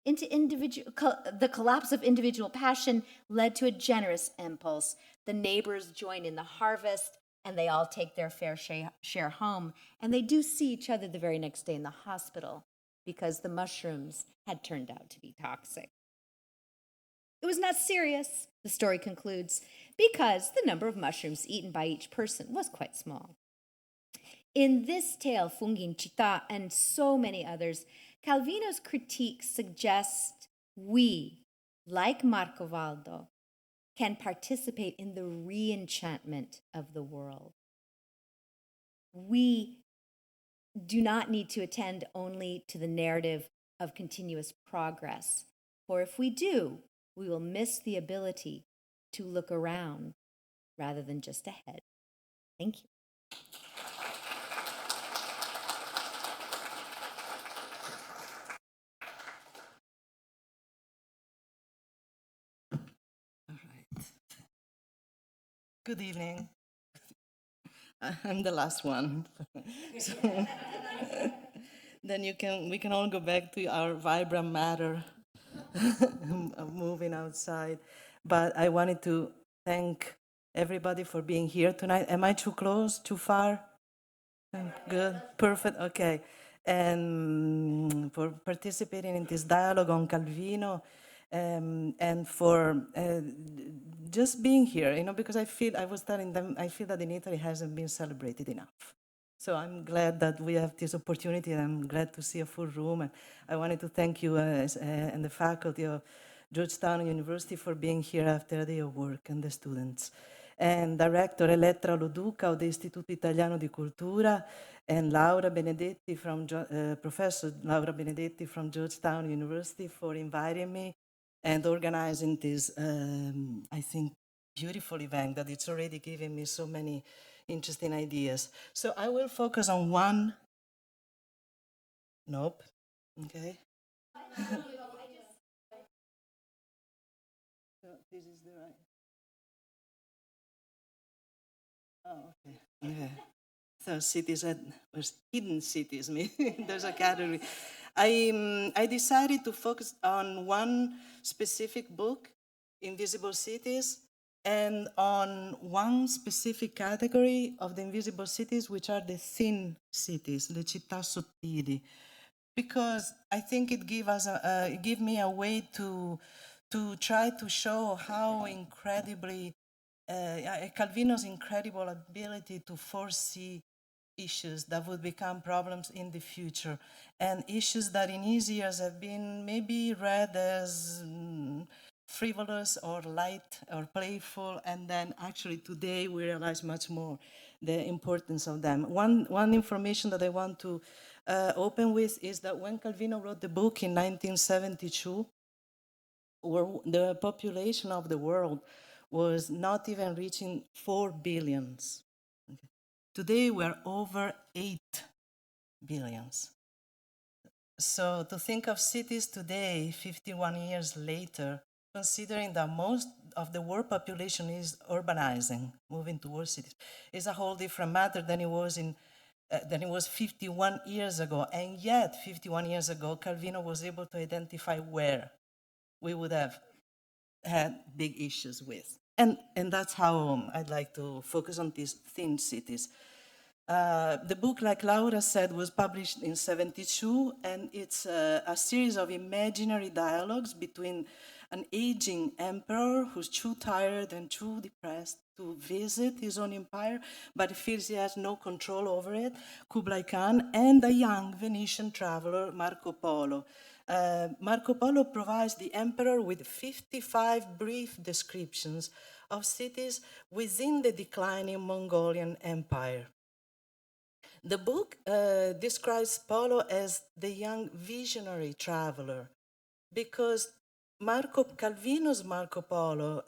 into the collapse of individual passion led to a generous impulse. The neighbors join in the harvest, and they all take their fair share home. And they do see each other the very next day in the hospital because the mushrooms had turned out to be toxic. It was not serious, the story concludes, because the number of mushrooms eaten by each person was quite small. In this tale, Funghi in Città, and so many others, Calvino's critique suggests we, like Marcovaldo, can participate in the re-enchantment of the world. We do not need to attend only to the narrative of continuous progress, for if we do, we will miss the ability to look around rather than just ahead. Thank you. Good evening. I'm the last one. So, then we can all go back to our vibrant matter of moving outside. But I wanted to thank everybody for being here tonight. Am I too close, too far? Good, perfect, okay. And for participating in this dialogue on Calvino, and for just being here, because I was telling them, I feel that in Italy hasn't been celebrated enough. So I'm glad that we have this opportunity, and I'm glad to see a full room. And I wanted to thank you and the faculty of Georgetown University for being here after a day of work, and the students. And Director Elettra Loduca of the Istituto Italiano di Cultura, and Laura Benedetti Professor Laura Benedetti from Georgetown University for inviting me and organizing this, I think, beautiful event that it's already giving me so many interesting ideas. So I will focus on one. Nope. Okay. So this is the right. Oh, okay. Okay. So cities or hidden cities, maybe there's a category. I decided to focus on one specific book, Invisible Cities, and on one specific category of the invisible cities, which are the thin cities, le città sottili, because I think it give me a way to try to show how incredibly Calvino's incredible ability to foresee issues that would become problems in the future, and issues that in his years have been maybe read as frivolous or light or playful, and then actually today we realize much more the importance of them. One information that I want to open with is that when Calvino wrote the book in 1972, the population of the world was not even reaching 4 billions. Okay. Today we're over 8 billions. So to think of cities today, 51 years later, considering that most of the world population is urbanizing, moving towards cities, is a whole different matter than it was 51 years ago. And yet, 51 years ago, Calvino was able to identify where we would have had big issues with. And that's how I'd like to focus on these thin cities. The book, like Laura said, was published in 1972, and it's a series of imaginary dialogues between an aging emperor who's too tired and too depressed to visit his own empire, but feels he has no control over it, Kublai Khan, and a young Venetian traveler, Marco Polo. Marco Polo provides the emperor with 55 brief descriptions of cities within the declining Mongolian empire. The book describes Polo as the young visionary traveler because Calvino's Marco Polo,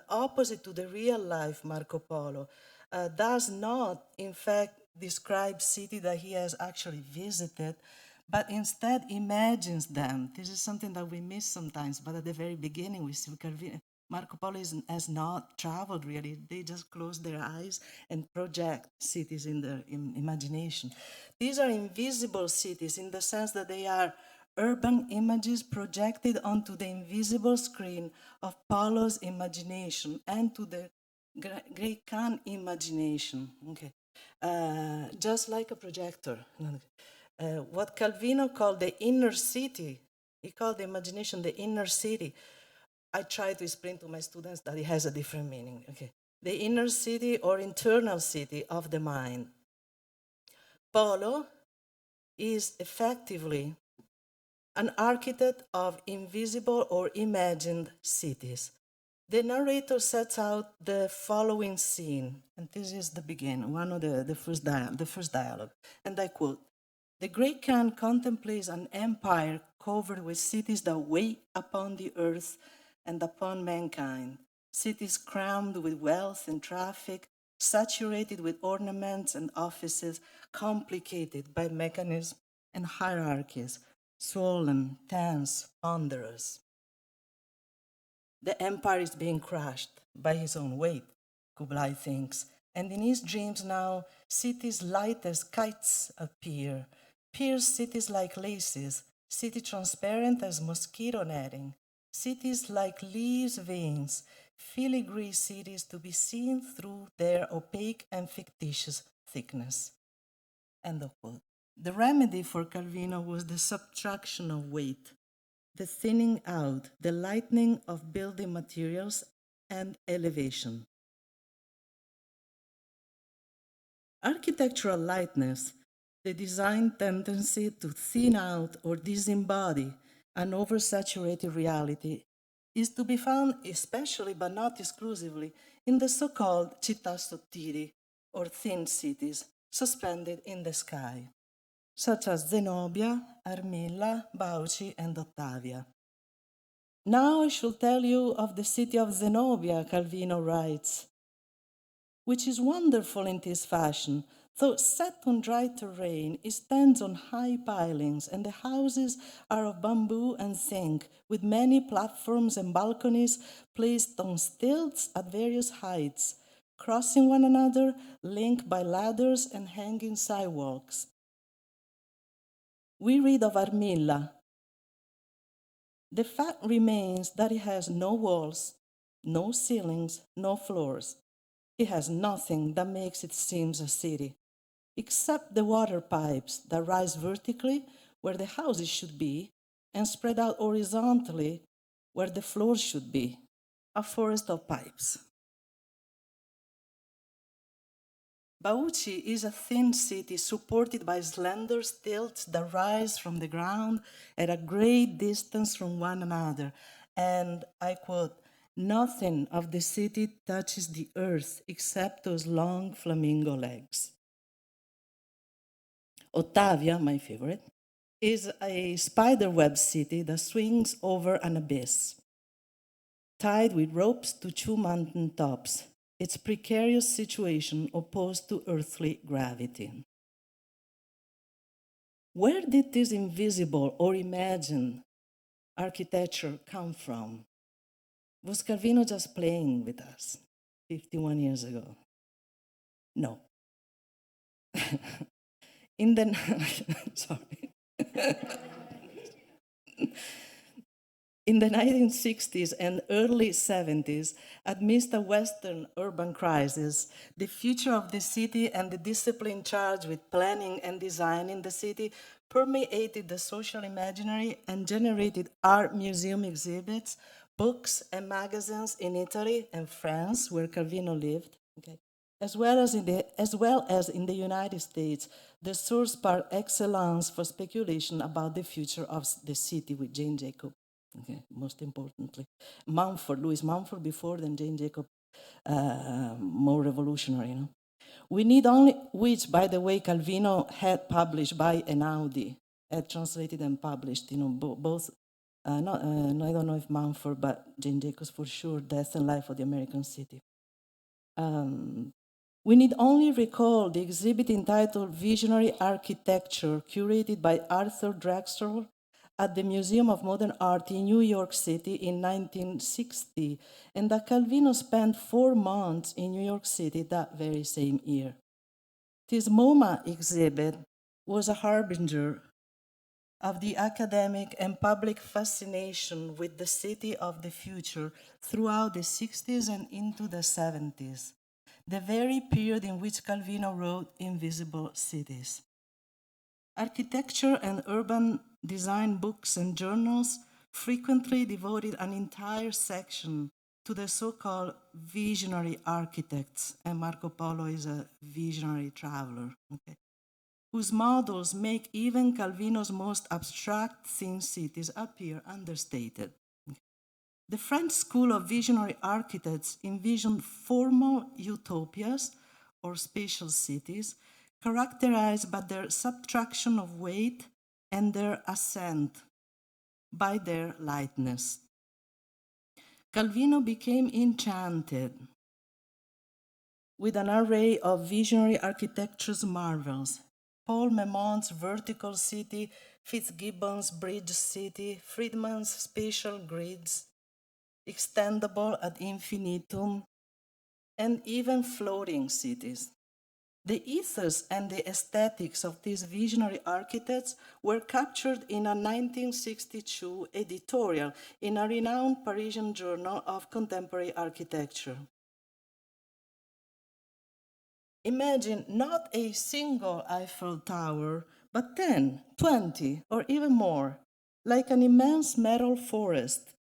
opposite to the real life Marco Polo, does not, in fact, describe city that he has actually visited, but instead imagines them. This is something that we miss sometimes, but at the very beginning we see Marco Polo has not traveled really. They just close their eyes and project cities in their imagination. These are invisible cities in the sense that they are urban images projected onto the invisible screen of Polo's imagination and to the great Khan imagination. Okay. Just like a projector. What Calvino called the inner city, he called the imagination the inner city. I try to explain to my students that it has a different meaning. Okay. The inner city or internal city of the mind. Polo is effectively an architect of invisible or imagined cities. The narrator sets out the following scene, and this is the beginning, one of the first dialogue, and I quote, "The great Khan contemplates an empire covered with cities that wait upon the earth and upon mankind, cities crammed with wealth and traffic, saturated with ornaments and offices, complicated by mechanisms and hierarchies, swollen, tense, ponderous. The empire is being crushed by his own weight, Kublai thinks, and in his dreams now, cities light as kites appear, pierce cities like laces, city transparent as mosquito netting, cities like leaves veins, filigree cities to be seen through their opaque and fictitious thickness." End of quote. The remedy for Calvino was the subtraction of weight, the thinning out, the lightening of building materials, and elevation. Architectural lightness, the design tendency to thin out or disembody an oversaturated reality, is to be found especially but not exclusively in the so-called città sottili, or thin cities, suspended in the sky, such as Zenobia, Armilla, Bauci, and Ottavia. "Now I shall tell you of the city of Zenobia," Calvino writes, "which is wonderful in this fashion. Though set on dry terrain, it stands on high pilings, and the houses are of bamboo and zinc, with many platforms and balconies placed on stilts at various heights, crossing one another, linked by ladders and hanging sidewalks. We read of Armilla. The fact remains that it has no walls, no ceilings, no floors. It has nothing that makes it seem a city, except the water pipes that rise vertically where the houses should be and spread out horizontally where the floors should be, a forest of pipes." Bauci is a thin city supported by slender stilts that rise from the ground at a great distance from one another. And I quote, "Nothing of the city touches the earth except those long flamingo legs." Ottavia, my favorite, is a spiderweb city that swings over an abyss, tied with ropes to two mountain tops, its precarious situation opposed to earthly gravity. Where did this invisible or imagined architecture come from? Was Calvino just playing with us 51 years ago? No. In the sorry. In the 1960s and early 70s, amidst a Western urban crisis, the future of the city and the discipline charged with planning and designing the city permeated the social imaginary and generated art museum exhibits, books, and magazines in Italy and France, where Calvino lived, okay, as well as in the United States, the source par excellence for speculation about the future of the city with Jane Jacobs. Okay, most importantly, Louis Mumford before, then Jane Jacobs, more revolutionary. We need only, which, by the way, Calvino had published by Einaudi, had translated and published, both, I don't know if Mumford, but Jane Jacobs for sure, Death and Life of the American City. We need only recall the exhibit entitled Visionary Architecture, curated by Arthur Drexler at the Museum of Modern Art in New York City in 1960, and that Calvino spent 4 months in New York City that very same year. This MoMA exhibit was a harbinger of the academic and public fascination with the city of the future throughout the 60s and into the 70s, the very period in which Calvino wrote Invisible Cities. Architecture and urban design books and journals frequently devoted an entire section to the so-called visionary architects, and Marco Polo is a visionary traveler, okay, whose models make even Calvino's most abstract thin cities appear understated. The French school of visionary architects envisioned formal utopias or spatial cities characterized by their subtraction of weight and their ascent by their lightness. Calvino became enchanted with an array of visionary architecture's marvels. Paul Memont's vertical city, Fitzgibbon's bridge city, Friedman's spatial grids, extendable ad infinitum, and even floating cities. The ethos and the aesthetics of these visionary architects were captured in a 1962 editorial in a renowned Parisian journal of contemporary architecture. Imagine not a single Eiffel Tower, but 10, 20, or even more, like an immense metal forest,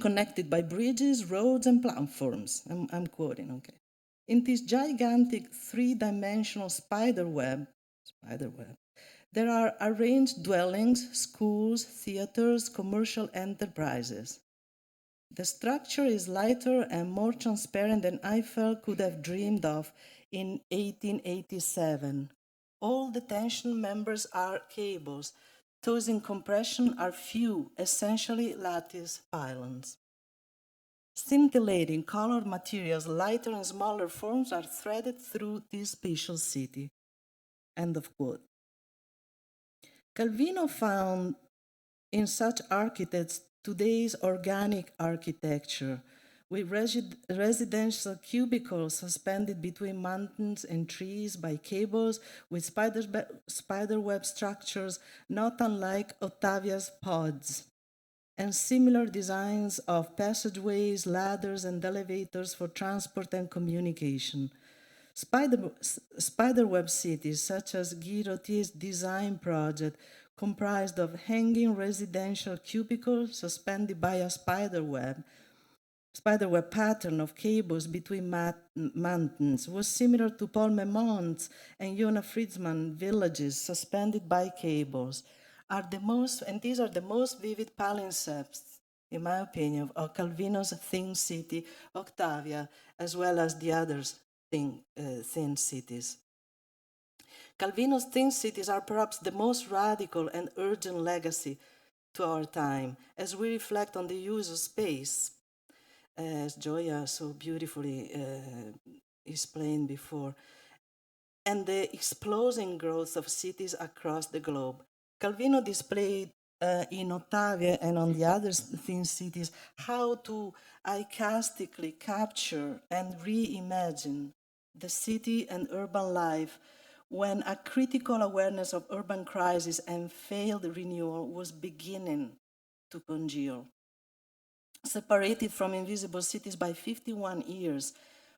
connected by bridges, roads, and platforms. I'm quoting, okay. In this gigantic three-dimensional spider web, there are arranged dwellings, schools, theaters, commercial enterprises. The structure is lighter and more transparent than Eiffel could have dreamed of in 1887. All the tension members are cables. Those in compression are few, essentially lattice pylons. Scintillating colored materials, lighter and smaller forms are threaded through this spatial city. End of quote. Calvino found in such architects today's organic architecture, with residential cubicles suspended between mountains and trees by cables, with spiderweb structures not unlike Octavia's pods, and similar designs of passageways, ladders, and elevators for transport and communication. Spiderweb cities, such as Guy Rothier's design project, comprised of hanging residential cubicles suspended by a spiderweb pattern of cables between mountains, was similar to Paul Memont's and Johanna Friedman villages suspended by cables. These are the most vivid palimpsests, in my opinion, of Calvino's thin city, Octavia, as well as the others thin cities. Calvino's thin cities are perhaps the most radical and urgent legacy to our time, as we reflect on the use of space, as Gioia so beautifully explained before, and the exploding growth of cities across the globe. Calvino displayed in Octavia and on the other thin cities how to iconically capture and reimagine the city and urban life when a critical awareness of urban crisis and failed renewal was beginning to congeal. Separated from invisible cities by 51 years,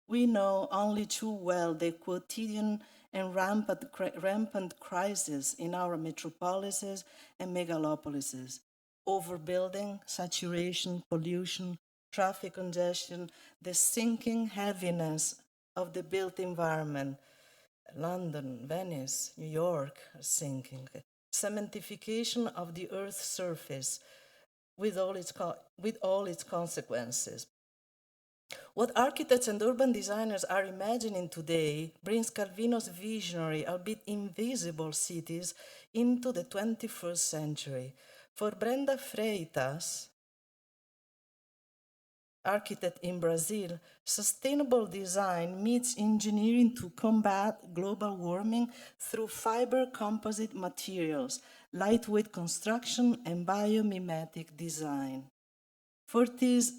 we know only too well the quotidian and rampant crisis in our metropolises and megalopolises: overbuilding, saturation, pollution, traffic congestion, the sinking heaviness of the built environment. London, Venice, New York are sinking. Cementification of the Earth's surface with all its consequences. What architects and urban designers are imagining today brings Calvino's visionary, albeit invisible cities into the 21st century. For Brenda Freitas, architect in Brazil, sustainable design meets engineering to combat global warming through fiber composite materials, lightweight construction, and biomimetic design. For this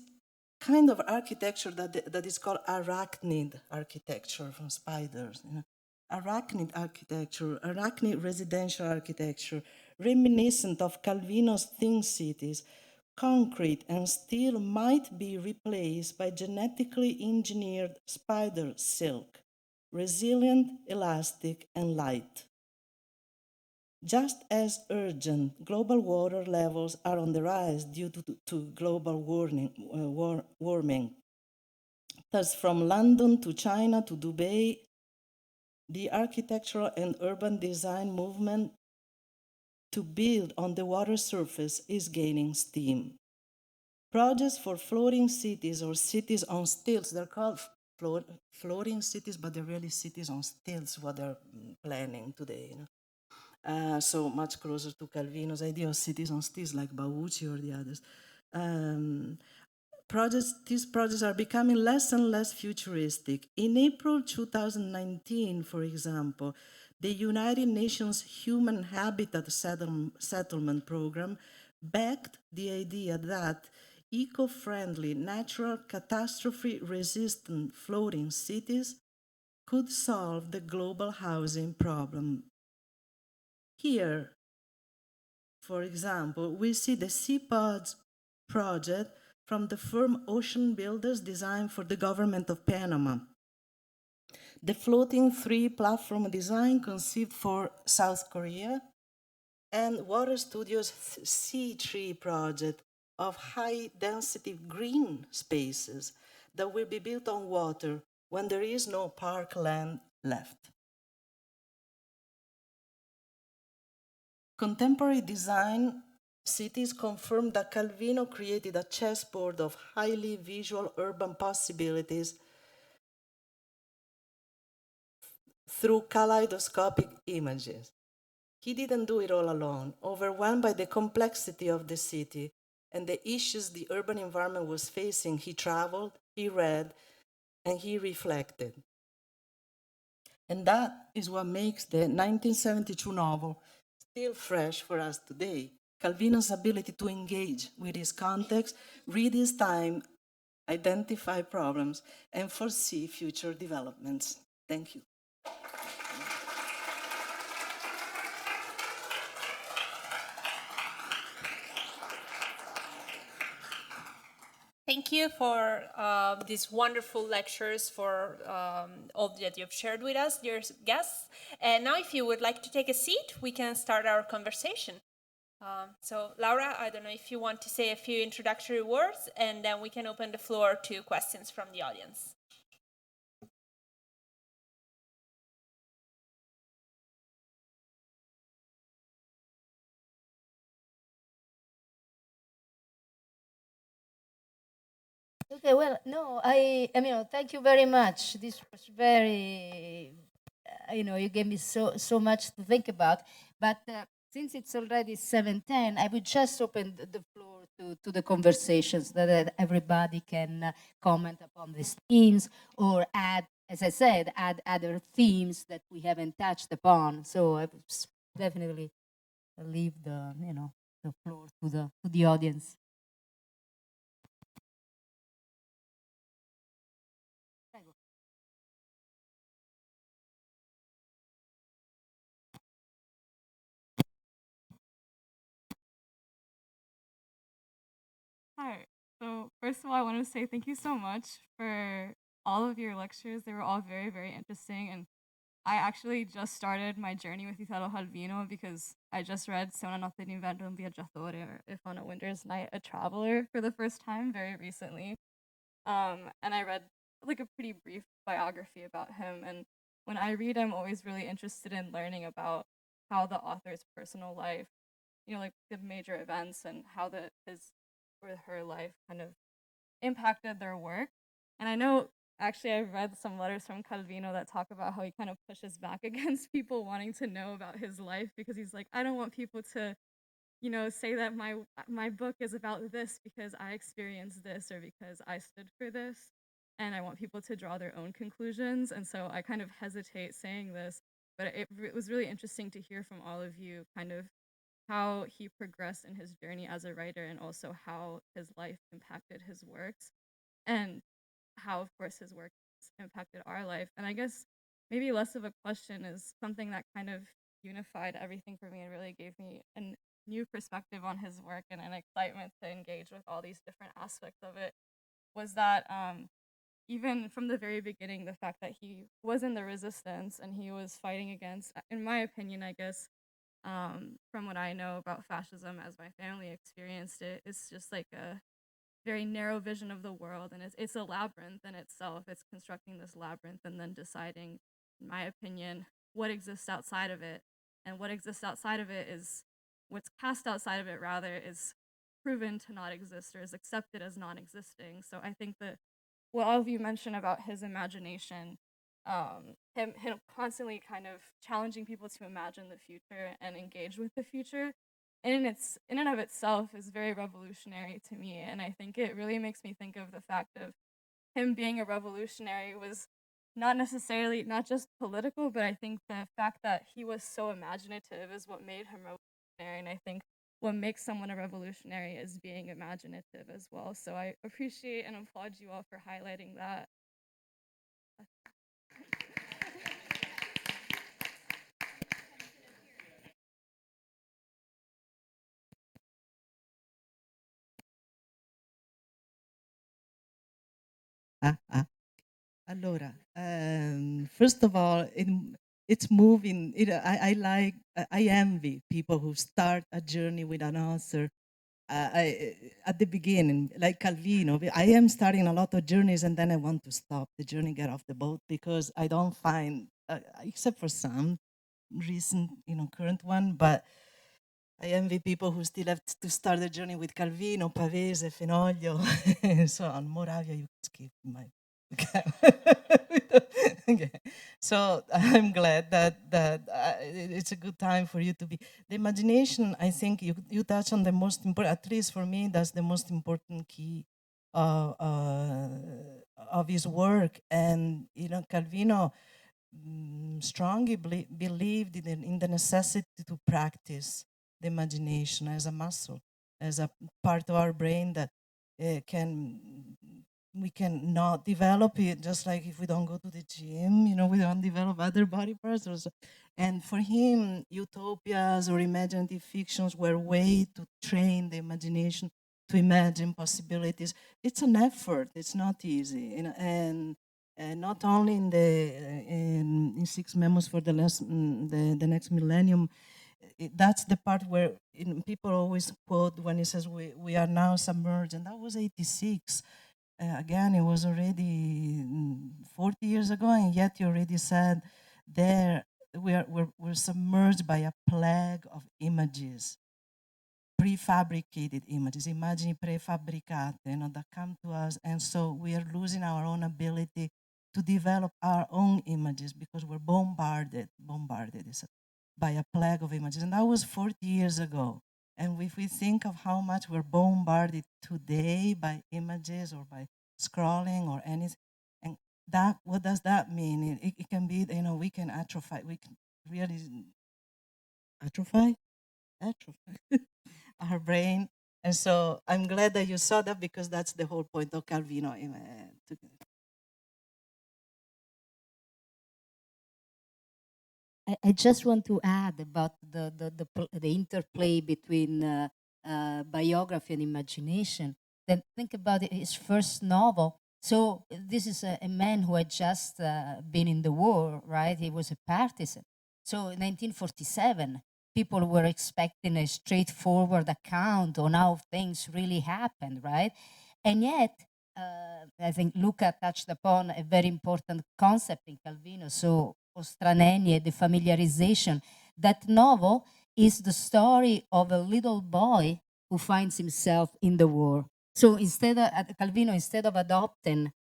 kind of architecture that is called arachnid architecture from spiders, arachnid architecture, arachnid residential architecture, reminiscent of Calvino's Think Cities, concrete and steel might be replaced by genetically engineered spider silk, resilient, elastic, and light. Just as urgent, global water levels are on the rise due to global warming. Thus, from London to China to Dubai, the architectural and urban design movement to build on the water surface is gaining steam. Projects for floating cities or cities on stilts, they're called floating cities, but they're really cities on stilts, what they're planning today. So much closer to Calvino's idea of cities on stilts like Bauchi or the others. These projects are becoming less and less futuristic. In April 2019, for example, the United Nations Human Habitat Settlement Program backed the idea that eco-friendly, natural, catastrophe-resistant floating cities could solve the global housing problem. Here, for example, we see the Seapods project from the firm Ocean Builders designed for the government of Panama. The floating 3-platform design conceived for South Korea, and Water Studios' C3 project of high-density green spaces that will be built on water when there is no parkland left. Contemporary design cities confirm that Calvino created a chessboard of highly visual urban possibilities through kaleidoscopic images. He didn't do it all alone. Overwhelmed by the complexity of the city and the issues the urban environment was facing, he traveled, he read, and he reflected. And that is what makes the 1972 novel still fresh for us today. Calvino's ability to engage with his context, read his time, identify problems, and foresee future developments. Thank you. Thank you for these wonderful lectures, for all that you've shared with us, dear guests. And now if you would like to take a seat, we can start our conversation. So Laura, I don't know if you want to say a few introductory words, and then we can open the floor to questions from the audience. Okay, well, no, I mean, thank you very much. This was very, you gave me so much to think about. But since it's already 7:10, I would just open the floor to the conversations that everybody can comment upon these themes or add, as I said, add other themes that we haven't touched upon. So I would definitely leave the floor to the audience. Hi. So first of all, I want to say thank you so much for all of your lectures. They were all very, very interesting. And I actually just started my journey with Italo Calvino because I just read Se una notte d'inverno un viaggiatore, or If on a Winter's Night, a Traveler, for the first time very recently. And I read like a pretty brief biography about him. And when I read, I'm always really interested in learning about how the author's personal life, like the major events and how his or her life kind of impacted their work. And I know, actually, I've read some letters from Calvino that talk about how he kind of pushes back against people wanting to know about his life, because he's like, I don't want people to, say that my book is about this because I experienced this or because I stood for this, and I want people to draw their own conclusions. And so I kind of hesitate saying this, but it was really interesting to hear from all of you kind of how he progressed in his journey as a writer, and also how his life impacted his works, and how, of course, his work has impacted our life. And I guess maybe less of a question is something that kind of unified everything for me and really gave me a new perspective on his work and an excitement to engage with all these different aspects of it, was that even from the very beginning, the fact that he was in the resistance and he was fighting against, in my opinion, I guess, from what I know about fascism as my family experienced it, it's just like a very narrow vision of the world, and it's a labyrinth in itself. It's constructing this labyrinth and then deciding, in my opinion, what exists outside of it. And what exists outside of it is, what's cast outside of it rather, is proven to not exist or is accepted as non-existing. So I think that what all of you mentioned about his imagination, him constantly kind of challenging people to imagine the future and engage with the future, in and of itself is very revolutionary to me. And I think it really makes me think of the fact of him being a revolutionary was not necessarily, not just political, but I think the fact that he was so imaginative is what made him revolutionary. And I think what makes someone a revolutionary is being imaginative as well. So I appreciate and applaud you all for highlighting that. Allora, first of all, it's moving. I like, I envy people who start a journey with an author at the beginning, like Calvino. I am starting a lot of journeys and then I want to stop the journey, get off the boat, because I don't find, except for some recent, current one, but I envy people who still have to start the journey with Calvino, Pavese, Fenoglio, and so on. Moravia, you can skip my. Okay. So I'm glad that it's a good time for you to be. The imagination, I think you touch on the most important, at least for me, that's the most important key of his work. And, Calvino strongly believed in the necessity to practice the imagination as a muscle, as a part of our brain that we can not develop it, just like if we don't go to the gym, we don't develop other body parts. And for him, utopias or imaginative fictions were a way to train the imagination, to imagine possibilities. It's an effort. It's not easy, and not only in six memos for the next millennium. That's the part where people always quote when he says we are now submerged, and that was 86. Again, it was already 40 years ago, and yet you already said there we're submerged by a plague of images, prefabricated images, immagini prefabbricate, that come to us, and so we are losing our own ability to develop our own images because we're bombarded by a plague of images. And that was 40 years ago. And if we think of how much we're bombarded today by images or by scrolling or anything, and that, what does that mean? It can be, we can atrophy, we can really atrophy our brain. And so I'm glad that you saw that, because that's the whole point of Calvino. I just want to add about the interplay between biography and imagination. Then think about it, his first novel. So this is a man who had just been in the war, right? He was a partisan. So in 1947, people were expecting a straightforward account on how things really happened, right? And yet, I think Luca touched upon a very important concept in Calvino. So Ostranenie, the familiarization. That novel is the story of a little boy who finds himself in the war. So instead of Calvino, instead of adopting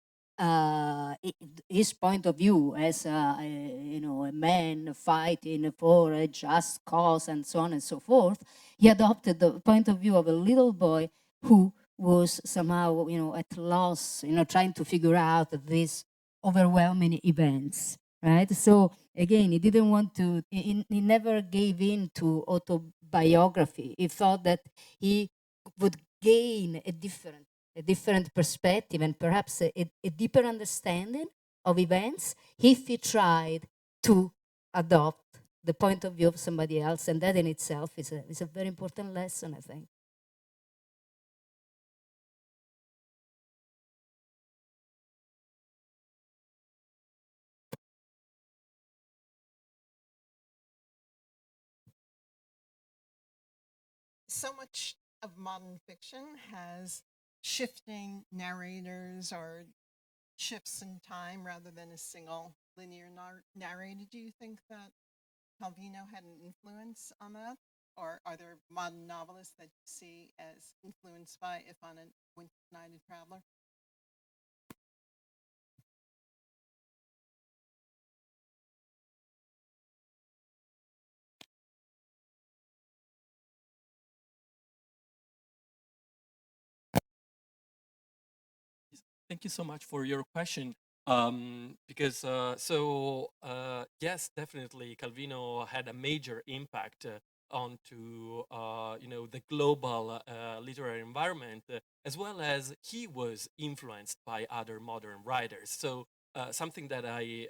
his point of view as a man fighting for a just cause and so on and so forth, he adopted the point of view of a little boy who was somehow at loss, trying to figure out these overwhelming events, right? So again, he didn't want to. He never gave in to autobiography. He thought that he would gain a different perspective and perhaps a deeper understanding of events if he tried to adopt the point of view of somebody else. And that in itself is a very important lesson, I think. So much of modern fiction has shifting narrators or shifts in time rather than a single linear narrator. Do you think that Calvino had an influence on that? Or are there modern novelists that you see as influenced by If on a Winter Night a Traveler? Thank you so much for your question. Because yes, definitely, Calvino had a major impact onto the global literary environment, as well as he was influenced by other modern writers. So something that I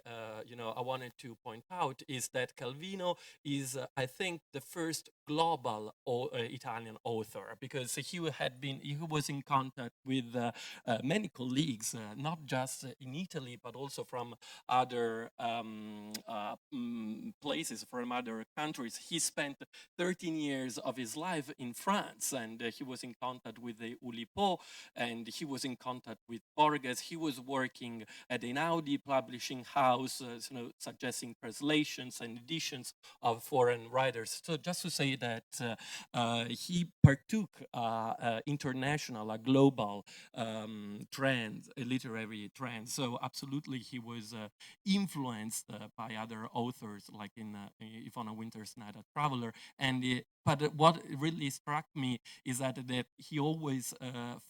wanted to point out is that Calvino is, I think, the first global Italian author, because he was in contact with many colleagues, not just in Italy, but also from other places, from other countries. He spent 13 years of his life in France, and he was in contact with the Oulipo, and he was in contact with Borges. He was working at an Audi publishing house, suggesting translations and editions of foreign writers. So just to say that he partook international, global trends, literary trends. So absolutely, he was influenced by other authors, like in If on a Winter's Night a Traveler. But what really struck me is that he always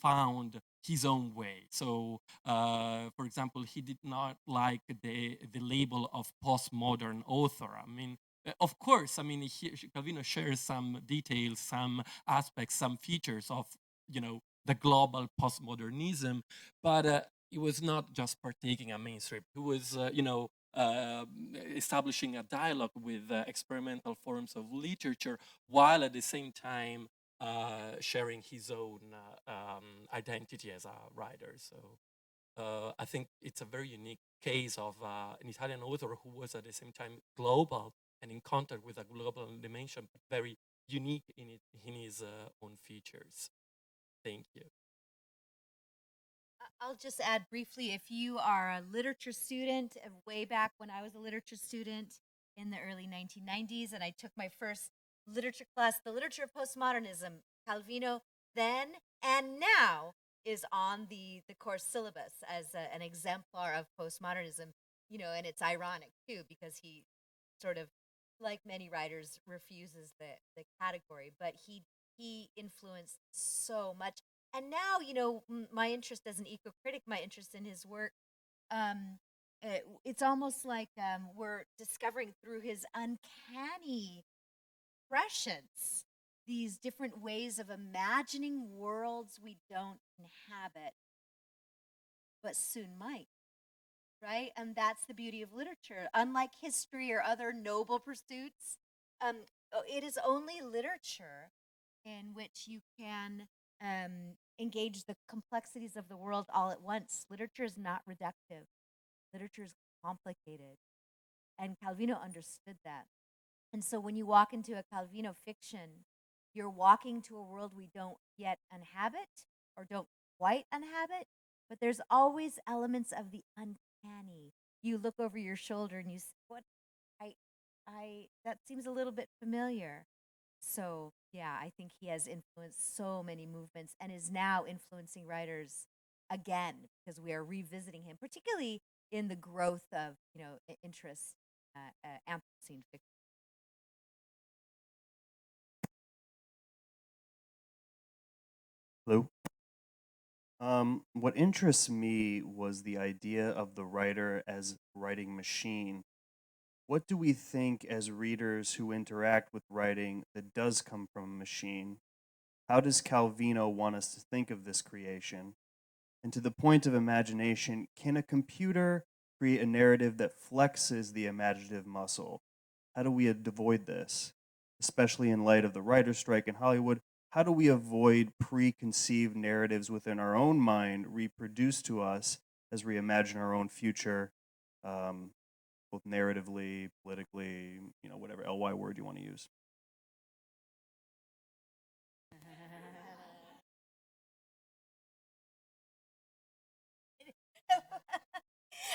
found his own way. So, for example, he did not like the label of postmodern author. I mean, of course, I mean, Calvino shares some details, some aspects, some features of, the global postmodernism, but he was not just partaking a mainstream. He was, establishing a dialogue with experimental forms of literature, while at the same time sharing his own identity as a writer. So I think it's a very unique case of an Italian author who was at the same time global and in contact with a global dimension, but very unique in his own features. Thank you. I'll just add briefly, if you are a literature student, way back when I was a literature student in the early 1990s, and I took my first literature class, the literature of postmodernism, Calvino then and now is on the course syllabus as an exemplar of postmodernism, and it's ironic too, because he sort of, like many writers, refuses the category, but he influenced so much. And now, my interest as an eco-critic, my interest in his work, it's almost like we're discovering through his uncanny prescience these different ways of imagining worlds we don't inhabit, but soon might. Right? And that's the beauty of literature. Unlike history or other noble pursuits, it is only literature in which you can engage the complexities of the world all at once. Literature is not reductive, literature is complicated. And Calvino understood that. And so when you walk into a Calvino fiction, you're walking to a world we don't yet inhabit or don't quite inhabit, but there's always elements of the uncanny. You look over your shoulder and you say, "What? That seems a little bit familiar." So yeah, I think he has influenced so many movements and is now influencing writers again because we are revisiting him, particularly in the growth of interest Anthropocene fiction. Hello. What interests me was the idea of the writer as writing machine. What do we think as readers who interact with writing that does come from a machine? How does Calvino want us to think of this creation? And to the point of imagination, can a computer create a narrative that flexes the imaginative muscle? How do we avoid this? Especially in light of the writer's strike in Hollywood, how do we avoid preconceived narratives within our own mind reproduced to us as we imagine our own future, both narratively, politically, whatever LY word you want to use?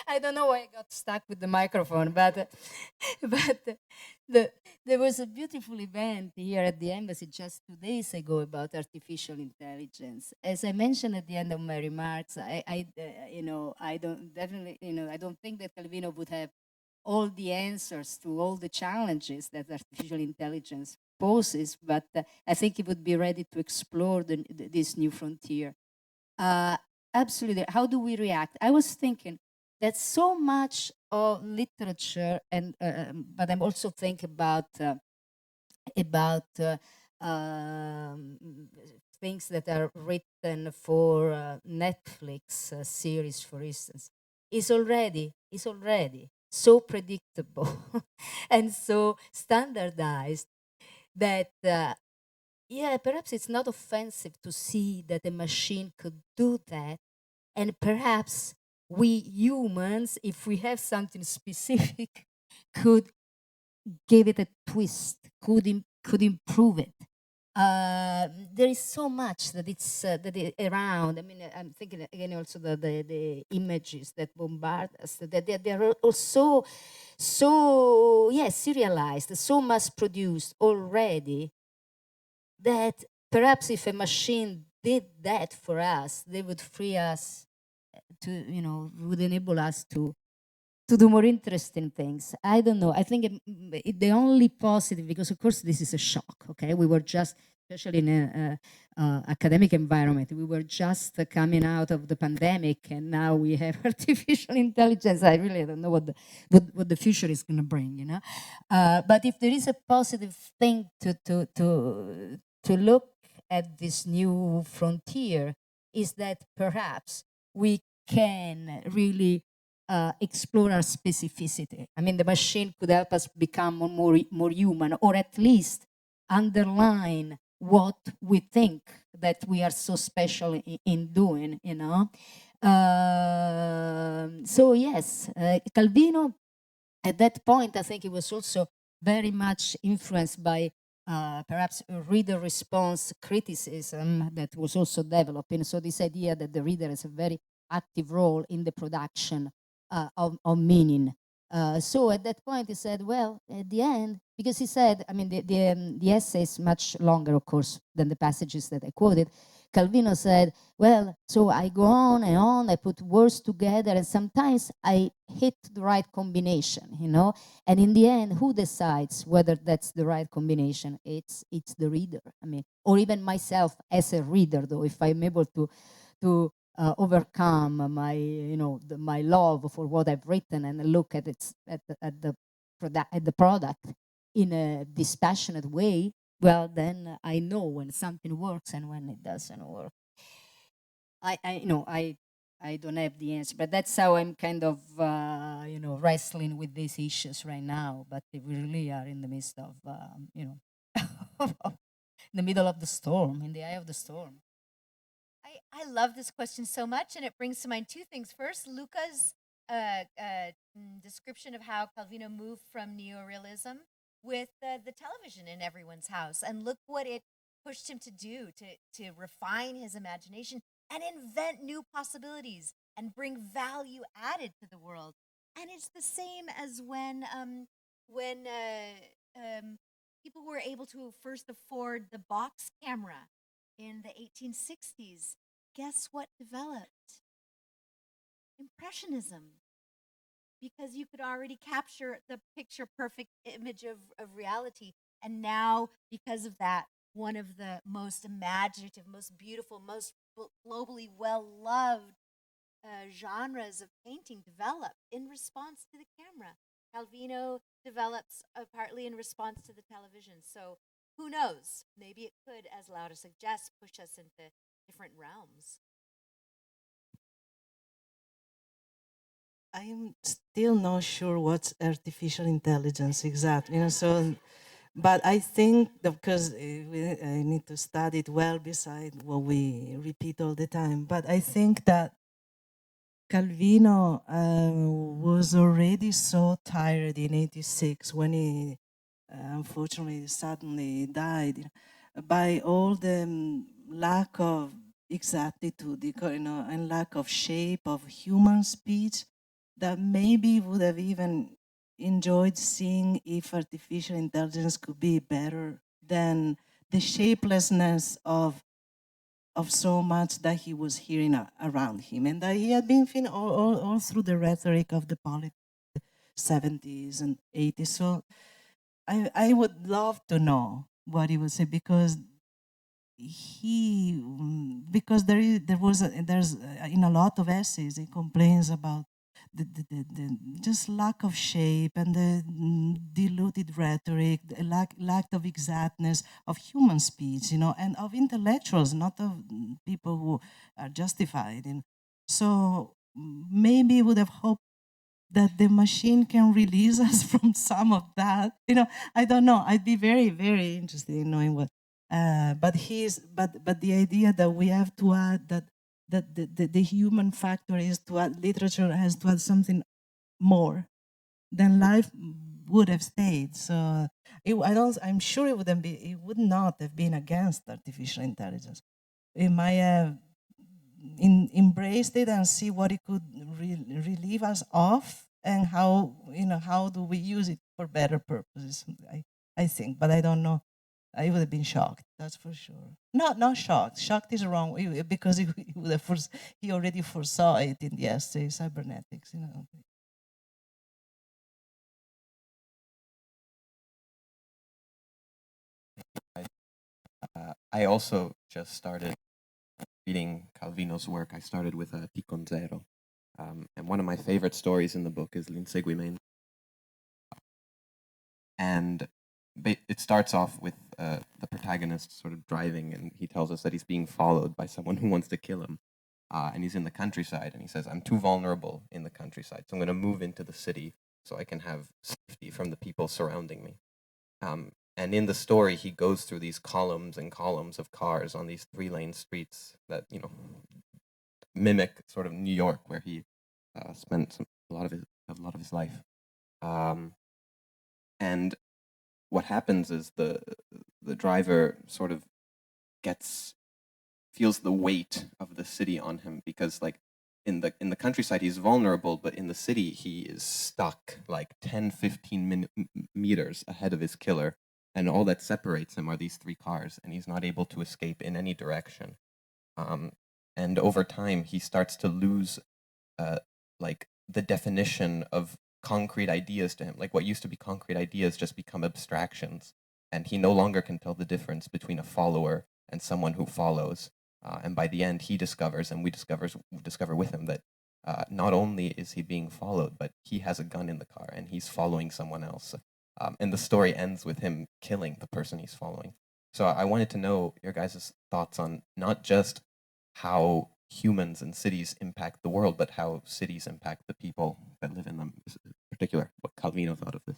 I don't know why I got stuck with the microphone, but the, there was a beautiful event here at the embassy just 2 days ago about artificial intelligence. As I mentioned at the end of my remarks, I don't definitely, I don't think that Calvino would have all the answers to all the challenges that artificial intelligence poses, but I think he would be ready to explore this new frontier. Absolutely. How do we react? I was thinking that so much of literature, and but I'm also thinking about things that are written for Netflix series, for instance, is already so predictable and so standardized that yeah, perhaps it's not offensive to see that a machine could do that, and perhaps we humans, if we have something specific, could give it a twist, could improve it. There is so much that it's around. I mean, I'm thinking again also the images that bombard us, that they're also so serialized, so mass produced already, that perhaps if a machine did that for us, they would free us to, would enable us to do more interesting things. I don't know. I think the only positive, because of course this is a shock, okay? We were just, especially in an academic environment, we were just coming out of the pandemic, and now we have artificial intelligence. I really don't know what the future is going to bring, But if there is a positive thing to look at this new frontier, is that perhaps we can really explore our specificity. I mean, the machine could help us become more human, or at least underline what we think that we are so special in doing, So yes, Calvino, at that point, I think he was also very much influenced by perhaps a reader response criticism that was also developing. So this idea that the reader has a very active role in the production of meaning. So at that point, he said, well, at the end, because he said, I mean, the essay is much longer, of course, than the passages that I quoted. Calvino said, well, so I go on and on, I put words together, and sometimes I hit the right combination, And in the end, who decides whether that's the right combination? It's the reader. I mean, or even myself as a reader, though, if I'm able to overcome my, my love for what I've written and look at the product in a dispassionate way, well, then I know when something works and when it doesn't work. I don't have the answer, but that's how I'm kind of, wrestling with these issues right now. But we really are in the midst of, in the middle of the storm, in the eye of the storm. I love this question so much, and it brings to mind two things. First, Luca's description of how Calvino moved from neorealism with the television in everyone's house, and look what it pushed him to do, to refine his imagination and invent new possibilities and bring value added to the world. And it's the same as when people were able to first afford the box camera in the 1860s. Guess what developed? Impressionism, because you could already capture the picture perfect image of reality. And now, because of that, one of the most imaginative, most beautiful, most globally well loved genres of painting developed in response to the camera. Calvino develops partly in response to the television. So who knows? Maybe it could, as Laura suggests, push us into different realms. I'm still not sure what's artificial intelligence exactly. So, but I think that because I need to study it well beside what we repeat all the time. But I think that Calvino was already so tired in '86 when he unfortunately suddenly died by all the lack of exactitude, and lack of shape of human speech, that maybe would have even enjoyed seeing if artificial intelligence could be better than the shapelessness of so much that he was hearing around him, and that he had been feeling all through the rhetoric of the 70s and 80s. So I would love to know what he would say, because there's in a lot of essays he complains about the just lack of shape and the diluted rhetoric, the lack of exactness of human speech, and of intellectuals, not of people who are justified. And so maybe would have hoped that the machine can release us from some of that. I don't know. I'd be very, very interested in knowing what. But the idea that we have to add that the human factor is to add, literature has to add something more, then life would have stayed. So I'm sure it would not have been against artificial intelligence. It might have embraced it and see what it could relieve us of, and how do we use it for better purposes. I think, but I don't know. I would have been shocked, that's for sure. Not shocked. Shocked is wrong, because he would have he already foresaw it in the essay Cybernetics. I also just started reading Calvino's work. I started with T con Zero. And one of my favorite stories in the book is L'Inseguimento. And it starts off with the protagonist sort of driving, and he tells us that he's being followed by someone who wants to kill him. And he's in the countryside, and he says, I'm too vulnerable in the countryside, so I'm going to move into the city so I can have safety from the people surrounding me. And in the story, he goes through these columns and columns of cars on these 3-lane streets that, mimic sort of New York, where he spent a lot of his life. And what happens is the driver sort of feels the weight of the city on him, because like in the countryside he's vulnerable, but in the city he is stuck like 10-15 meters ahead of his killer, and all that separates him are these 3 cars, and he's not able to escape in any direction. And over time he starts to lose like the definition of concrete ideas to him. Like what used to be concrete ideas just become abstractions, and he no longer can tell the difference between a follower and someone who follows. And by the end, he discovers, and we discover with him, that not only is he being followed, but he has a gun in the car and he's following someone else. And the story ends with him killing the person he's following. So I wanted to know your guys' thoughts on not just how humans and cities impact the world, but how cities impact the people that live in them. In particular, what Calvino thought of this.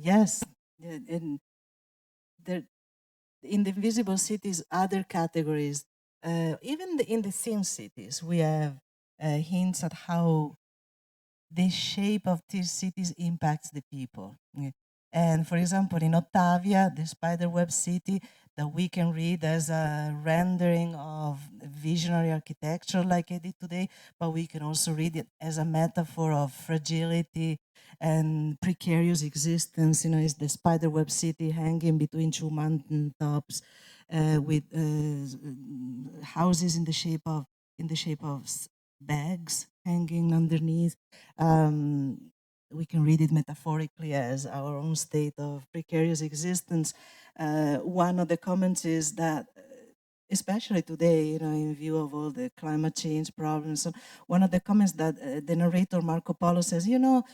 Yes, in the invisible cities, other categories, even in the thin cities, we have hints at how the shape of these cities impacts the people. And for example, in Ottavia, the spiderweb city, that we can read as a rendering of visionary architecture like I did today, but we can also read it as a metaphor of fragility and precarious existence. You know, it's the spiderweb city hanging between two mountain tops with houses in the shape of bags hanging underneath. We can read it metaphorically as our own state of precarious existence. One of the comments is that, especially today, you know, in view of all the climate change problems, so one of the comments that the narrator Marco Polo says, you know,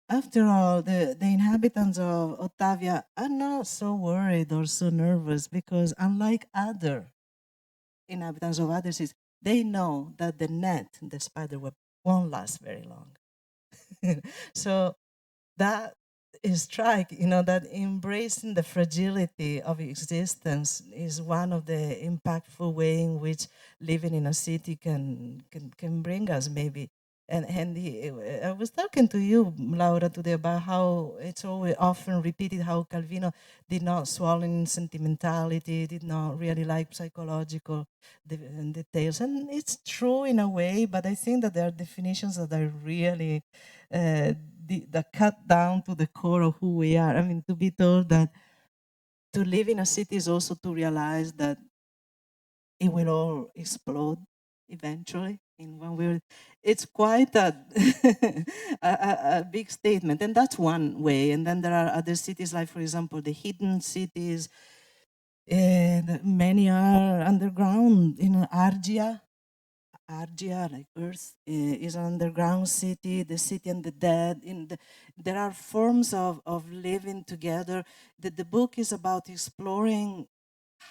after all, the inhabitants of Ottavia are not so worried or so nervous because, unlike other inhabitants of other cities, they know that the net, the spider web, won't last very long. So that is striking, you know, that embracing the fragility of existence is one of the impactful way in which living in a city can bring us maybe. I was talking to you, Laura, today about how it's always often repeated how Calvino did not swallow in sentimentality, did not really like psychological details. And it's true in a way, but I think that there are definitions that are really that cut down to the core of who we are. I mean, to be told that to live in a city is also to realize that it will all explode eventually in one way. It's quite a big statement, and that's one way. And then there are other cities, like, for example, the hidden cities. Many are underground. You know, Argia, like Earth, is an underground city, the city and the dead. There are forms of living together. The book is about exploring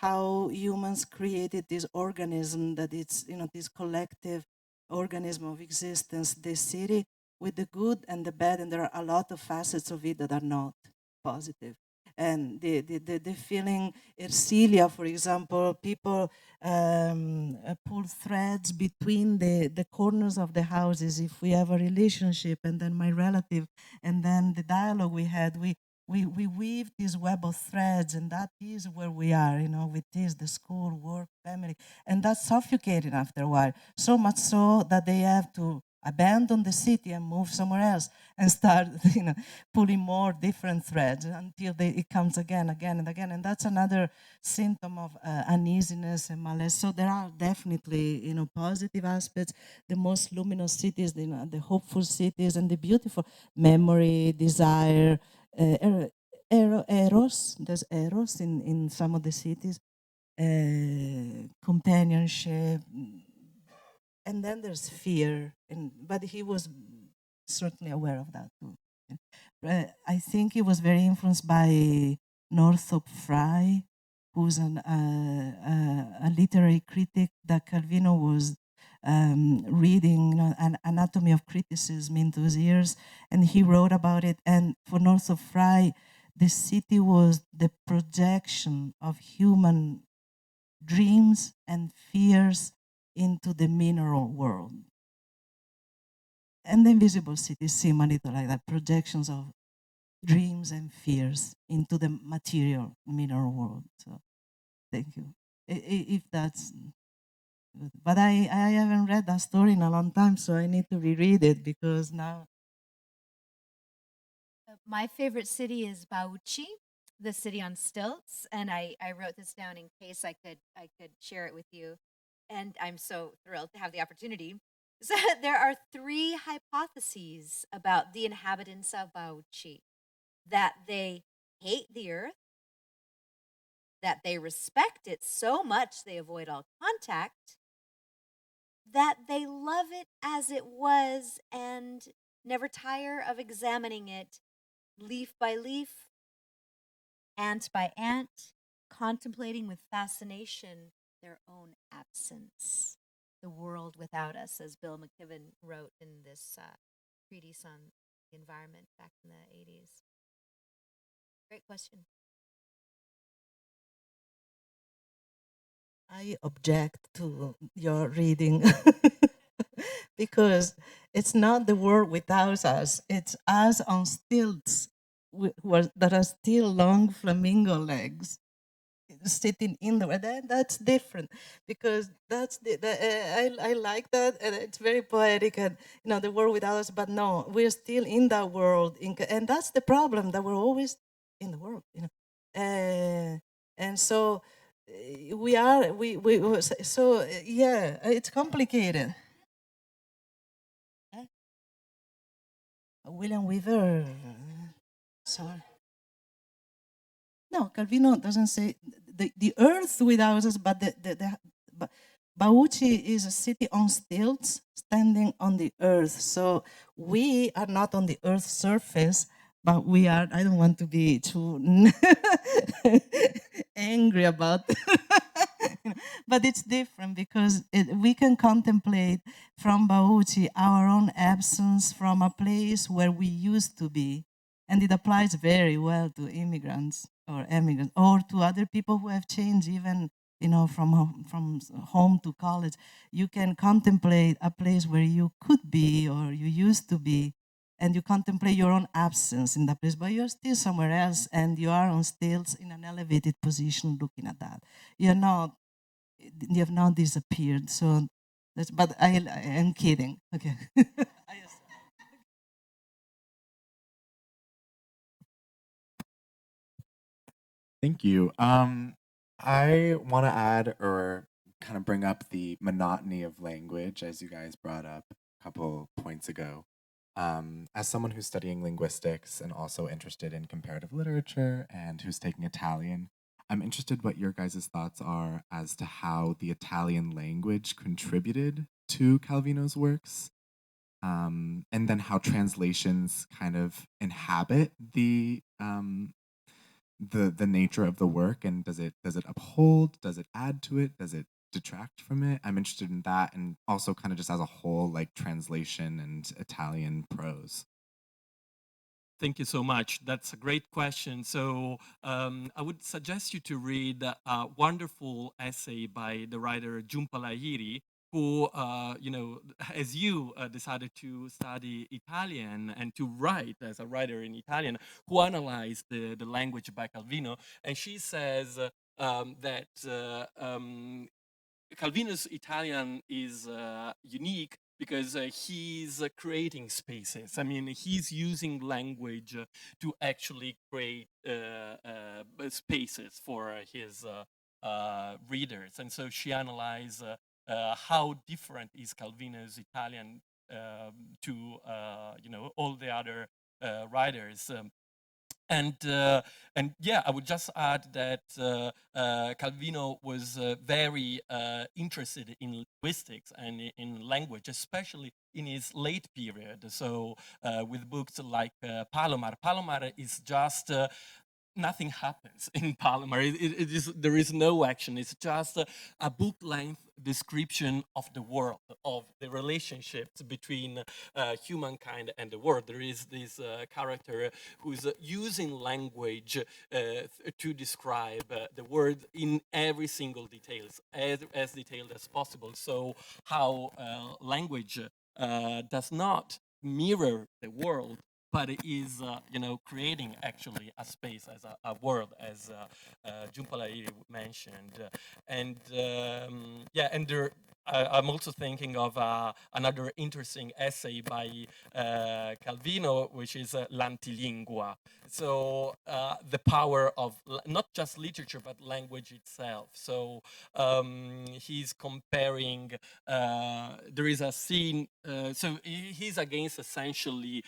how humans created this organism that it's, you know, this collective organism of existence, the city with the good and the bad, and there are a lot of facets of it that are not positive. And the feeling, Ercilia, for example, people pull threads between the corners of the houses if we have a relationship, and then my relative, and then the dialogue we had, we weave this web of threads, and that is where we are, you know, with this, the school, work, family, and that's suffocating after a while, so much so that they have to abandon the city and move somewhere else and start, you know, pulling more different threads until it comes again and again. And that's another symptom of uneasiness and malaise. So there are definitely, you know, positive aspects, the most luminous cities, you know, the hopeful cities, and the beautiful memory, desire, eros, there's eros in some of the cities, companionship, and then there's fear, but he was certainly aware of that too. I think he was very influenced by Northrop Frye, who's a literary critic that Calvino was reading, you know, an anatomy of criticism into his ears, and he wrote about it. And for Northrop Frye, the city was the projection of human dreams and fears into the mineral world. And the invisible cities seem a little like that, projections of dreams and fears into the material mineral world. So thank you. If that's good. But I haven't read that story in a long time, so I need to reread it because now. My favorite city is Bauchi, the city on stilts, and I wrote this down in case I could share it with you, and I'm so thrilled to have the opportunity. So there are 3 hypotheses about the inhabitants of Bauchi: that they hate the earth, that they respect it so much they avoid all contact, that they love it as it was and never tire of examining it leaf by leaf, ant by ant, contemplating with fascination their own absence, the world without us, as Bill McKibben wrote in this treatise on the environment back in the 80s. Great question. I object to your reading because it's not the world without us, it's us on stilts that are still long flamingo legs. sitting in the world. That's different, because I like that, and it's very poetic, and the world without us. But no, we're still in that world, and that's the problem, that we're always in the world, and so we are so yeah, it's complicated. William Weaver. Sorry. No, Calvino doesn't say the earth without us, but but Bauchi is a city on stilts standing on the earth. So we are not on the earth's surface, but we are. I don't want to be too angry about but it's different, because we can contemplate from Bauchi our own absence from a place where we used to be. And it applies very well to immigrants or emigrants, or to other people who have changed, even from home to college. You can contemplate a place where you could be or you used to be, and you contemplate your own absence in that place, but you're still somewhere else, and you are on stilts in an elevated position looking at that. You have not disappeared. So but I am kidding. Okay. Thank you. I want to add or kind of bring up the monotony of language, as you guys brought up a couple points ago. As someone who's studying linguistics and also interested in comparative literature and who's taking Italian, I'm interested what your guys' thoughts are as to how the Italian language contributed to Calvino's works, and then how translations kind of inhabit the nature of the work, and does it uphold, does it add to it, does it detract from it? I'm interested in that, and also kind of just as a whole, like translation and Italian prose. Thank you so much. That's a great question. So I would suggest you to read a wonderful essay by the writer Jhumpa Lahiri, who, as you decided to study Italian and to write as a writer in Italian, who analyzed the language by Calvino. And she says that Calvino's Italian is unique because he's creating spaces. I mean, he's using language to actually create spaces for his readers. And so she analyzed how different is Calvino's Italian to all the other writers. And yeah, I would just add that Calvino was very interested in linguistics and in language, especially in his late period. So with books like Palomar. Palomar is just nothing happens in Palomar. There is no action. It's just a book-length description of the world, of the relationships between humankind and the world. There is this character who's using language to describe the world in every single details, as detailed as possible. So how language does not mirror the world, but it is, creating actually a space as a world, as Jhumpa Lahiri mentioned. And yeah, and there, I'm also thinking of another interesting essay by Calvino, which is L'antilingua. So the power of not just literature, but language itself. So he's comparing, there is a scene, so he's against essentially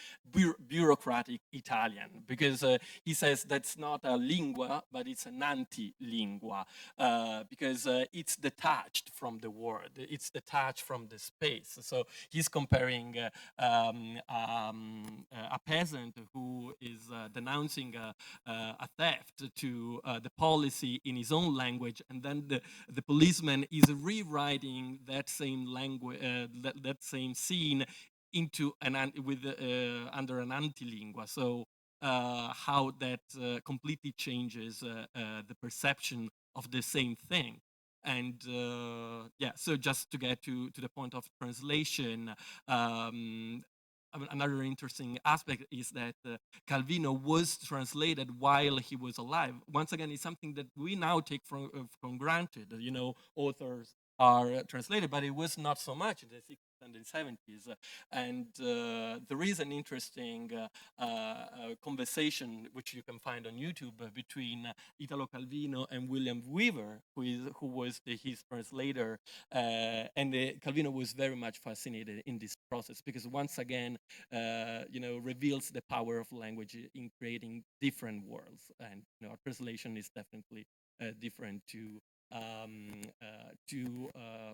bureaucratic Italian, because he says that's not a lingua, but it's an anti-lingua, because it's detached from the word, it's detached from the space. So he's comparing a peasant who is denouncing a theft to the policy in his own language, and then the policeman is rewriting that same language, that same scene into under an antilingua. So how that completely changes the perception of the same thing. And yeah, so just to get to the point of translation, another interesting aspect is that Calvino was translated while he was alive. Once again, it's something that we now take from granted. You know, authors are translated, but it was not so much in the 60s and the 70s. And there is an interesting conversation, which you can find on YouTube, between Italo Calvino and William Weaver, who was his translator. And Calvino was very much fascinated in this process because once again, reveals the power of language in creating different worlds. And our translation is definitely different to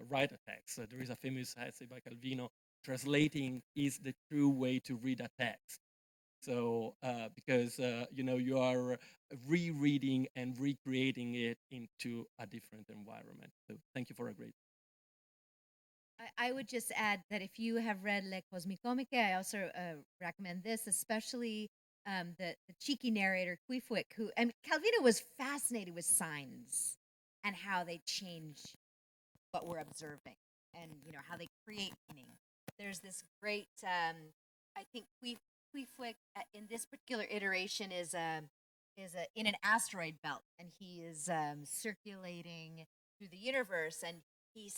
write a text. So there is a famous essay by Calvino: translating is the true way to read a text. So because you are rereading and recreating it into a different environment. So thank you for a great. I would just add that if you have read Le Cosmicomiche, I also recommend this, especially the cheeky narrator Queefwick, who, and Calvino was fascinated with signs and how they change what we're observing, and how they create meaning. There's this great, I think Queefwick in this particular iteration is in an asteroid belt, and he is circulating through the universe, and he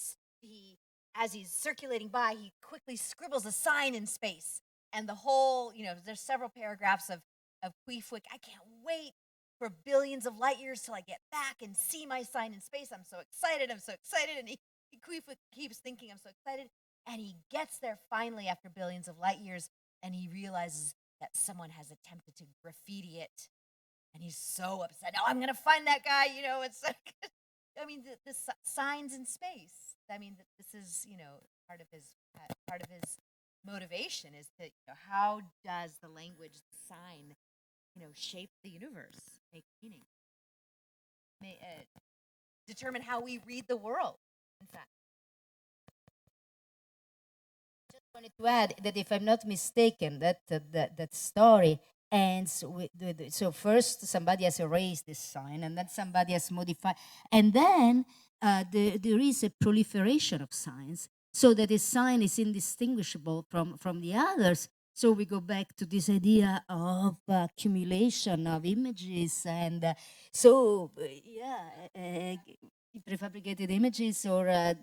as he's circulating by, he quickly scribbles a sign in space, and the whole, there's several paragraphs of Queefwick. I can't wait for billions of light years till I get back and see my sign in space. I'm so excited. And Queefwick keeps thinking, I'm so excited. And he gets there finally after billions of light years, and he realizes that someone has attempted to graffiti it. And he's so upset. Now I'm going to find that guy, it's like, I mean, the signs in space. I mean, this is, part of his motivation is to, how does the language, the sign, shape the universe, make meaning, determine how we read the world, in fact. Just wanted to add that if I'm not mistaken, that story ends with so first somebody has erased this sign, and then somebody has modified, and then there is a proliferation of signs, so that a sign is indistinguishable from the others. So we go back to this idea of accumulation of images, and prefabricated images, or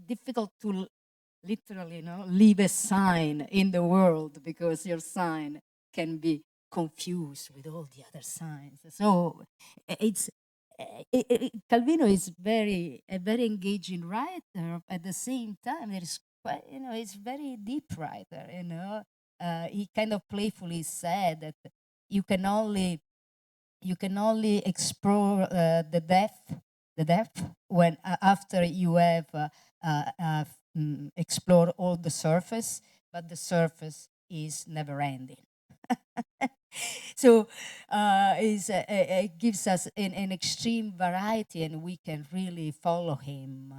difficult to literally leave a sign in the world, because your sign can be confused with all the other signs. So it's Calvino is a very engaging writer. At the same time, there is quite, he's very deep writer. He kind of playfully said that you can only explore the depth when after you have explored all the surface, but the surface is never ending. So it gives us an extreme variety, and we can really follow him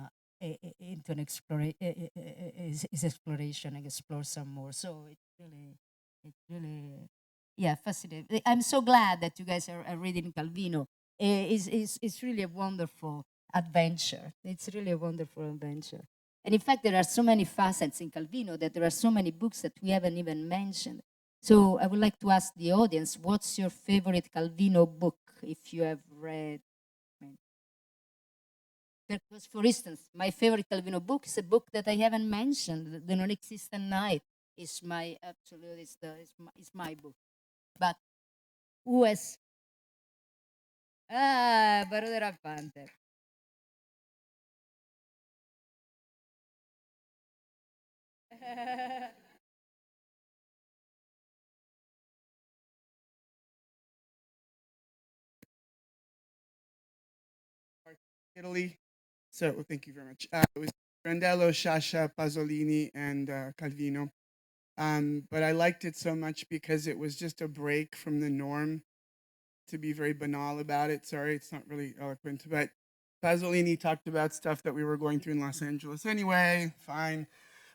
into his exploration and explore some more. So it's really, yeah, fascinating. I'm so glad that you guys are reading Calvino. It's really a wonderful adventure. It's really a wonderful adventure. And in fact, there are so many facets in Calvino that there are so many books that we haven't even mentioned. So I would like to ask the audience, what's your favorite Calvino book, if you have read? Because, for instance, my favorite Calvino book is a book that I haven't mentioned, The Non-Existent Night. Is my absolute, is my book. But who has? Barodera Panther. Italy. So thank you very much. It was Randello, Sciascia, Pasolini, and Calvino. But I liked it so much because it was just a break from the norm, to be very banal about it. Sorry, it's not really eloquent, but Pasolini talked about stuff that we were going through in Los Angeles anyway, fine.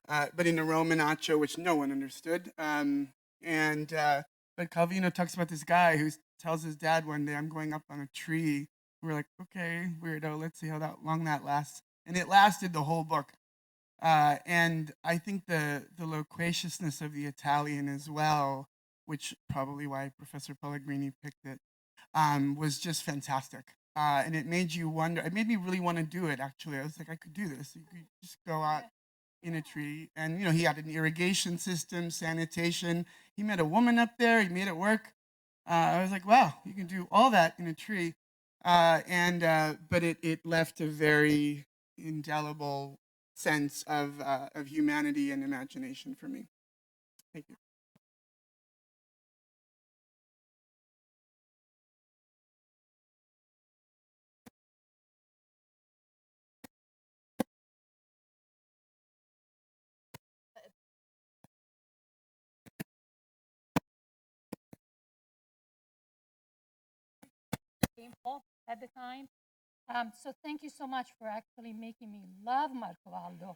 But in a Romanaccio, which no one understood. But Calvino talks about this guy who tells his dad one day, I'm going up on a tree. We're like, okay, weirdo, let's see how long that lasts. And it lasted the whole book. And I think the loquaciousness of the Italian as well, which probably why Professor Pellegrini picked it, was just fantastic. And it made you wonder. It made me really want to do it. Actually, I was like, I could do this. You could just go out in a tree, and he had an irrigation system, sanitation. He met a woman up there. He made it work. I was like, wow, you can do all that in a tree. But it left a very indelible sense of humanity and imagination for me. Thank you. Painful at the time. So thank you so much for actually making me love Marco Valdo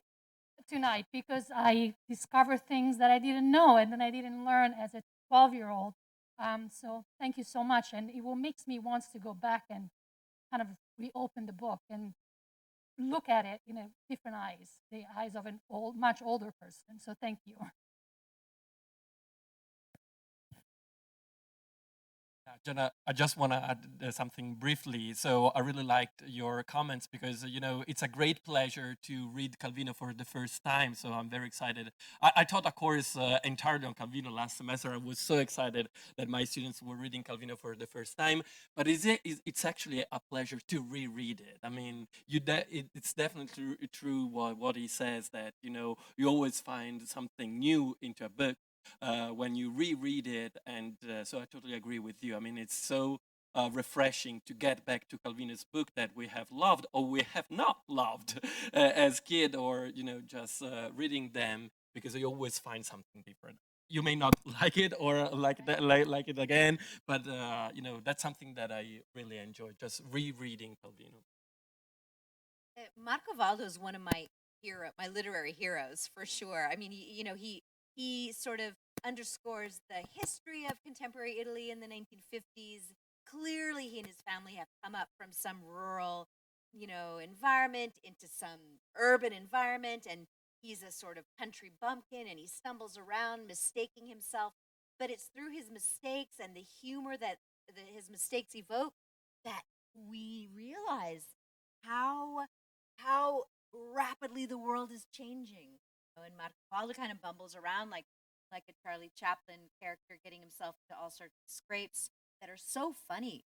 tonight, because I discovered things that I didn't know and then I didn't learn as a 12-year-old. So thank you so much, and it will makes me want to go back and kind of reopen the book and look at it in a different eyes, the eyes of an much older person. So thank you. Jenna, I just want to add something briefly. So I really liked your comments because, it's a great pleasure to read Calvino for the first time. So I'm very excited. I taught a course entirely on Calvino last semester. I was so excited that my students were reading Calvino for the first time. But it's actually a pleasure to reread it. I mean, it's definitely true what he says, that, you always find something new into a book when you reread it. And so I totally agree with you. I mean, it's so refreshing to get back to Calvino's book that we have loved or we have not loved as kid, or just reading them, because you always find something different. You may not like it or like it again, but that's something that I really enjoy, just rereading Calvino. Marco Valdo is one of my literary heroes for sure. I mean, he sort of underscores the history of contemporary Italy in the 1950s. Clearly, he and his family have come up from some rural, environment into some urban environment, and he's a sort of country bumpkin, and he stumbles around, mistaking himself. But it's through his mistakes and the humor that his mistakes evoke that we realize how how rapidly the world is changing. And Marco Polo kind of bumbles around like a Charlie Chaplin character, getting himself into all sorts of scrapes that are so funny.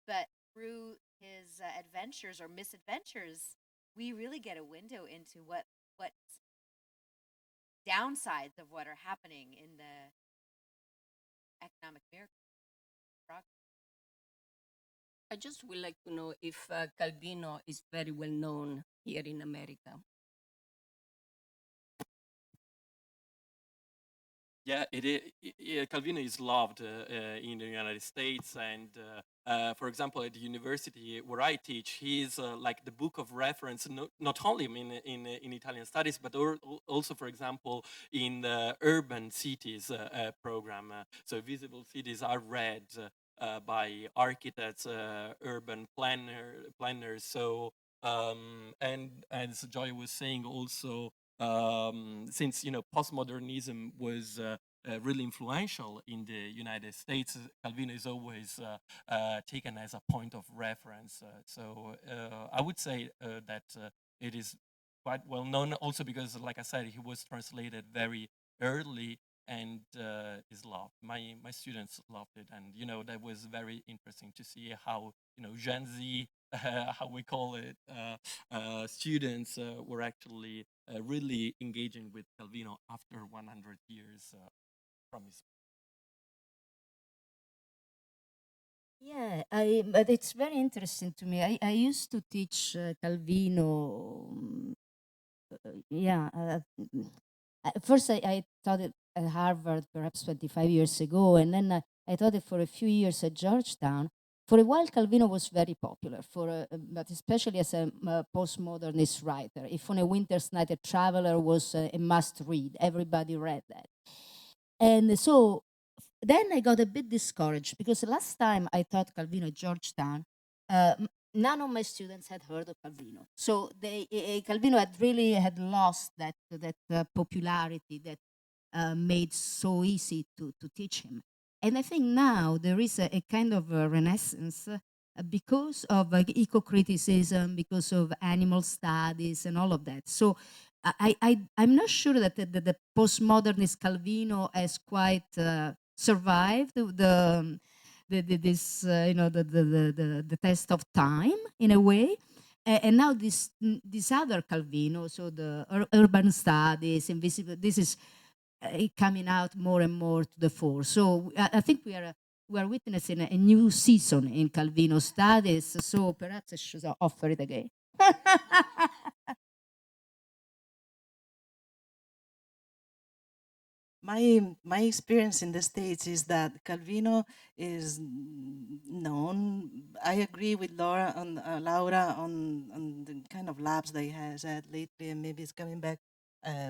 But through his adventures or misadventures, we really get a window into what downsides of what are happening in the economic miracle. I just would like to know if Calvino is very well known here in America. Yeah, it is. Calvino is loved in the United States, and for example, at the university where I teach, he's like the book of reference, not only in Italian studies, but also, for example, in the urban cities program. So visible cities are read by architects, urban planners. So and as Gioia was saying, also since postmodernism was really influential in the United States, Calvino is always taken as a point of reference. So I would say that it is quite well known, also because, like I said, he was translated very early and is loved. My students loved it, and that was very interesting to see how Gen Z, how we call it, students were actually really engaging with Calvino after 100 years from his. Yeah, but it's very interesting to me. I used to teach Calvino. At first, I taught it at Harvard perhaps 25 years ago, and then I taught it for a few years at Georgetown. For a while, Calvino was very popular, but especially as a postmodernist writer. If on a winter's night, a traveler was a must read. Everybody read that. And so then I got a bit discouraged because the last time I taught Calvino at Georgetown, none of my students had heard of Calvino. So Calvino had lost that popularity that made so easy to teach him. And I think now there is a kind of a renaissance because of eco-criticism, because of animal studies and all of that. So I'm not sure that the postmodernist Calvino has quite survived this the test of time in a way. And now this other Calvino, so the urban studies, invisible, this is coming out more and more to the fore. So I think we are witnessing a new season in Calvino studies. So perhaps I should offer it again. My experience in the States is that Calvino is known. I agree with Laura on the kind of labs that he has had lately, and maybe it's coming back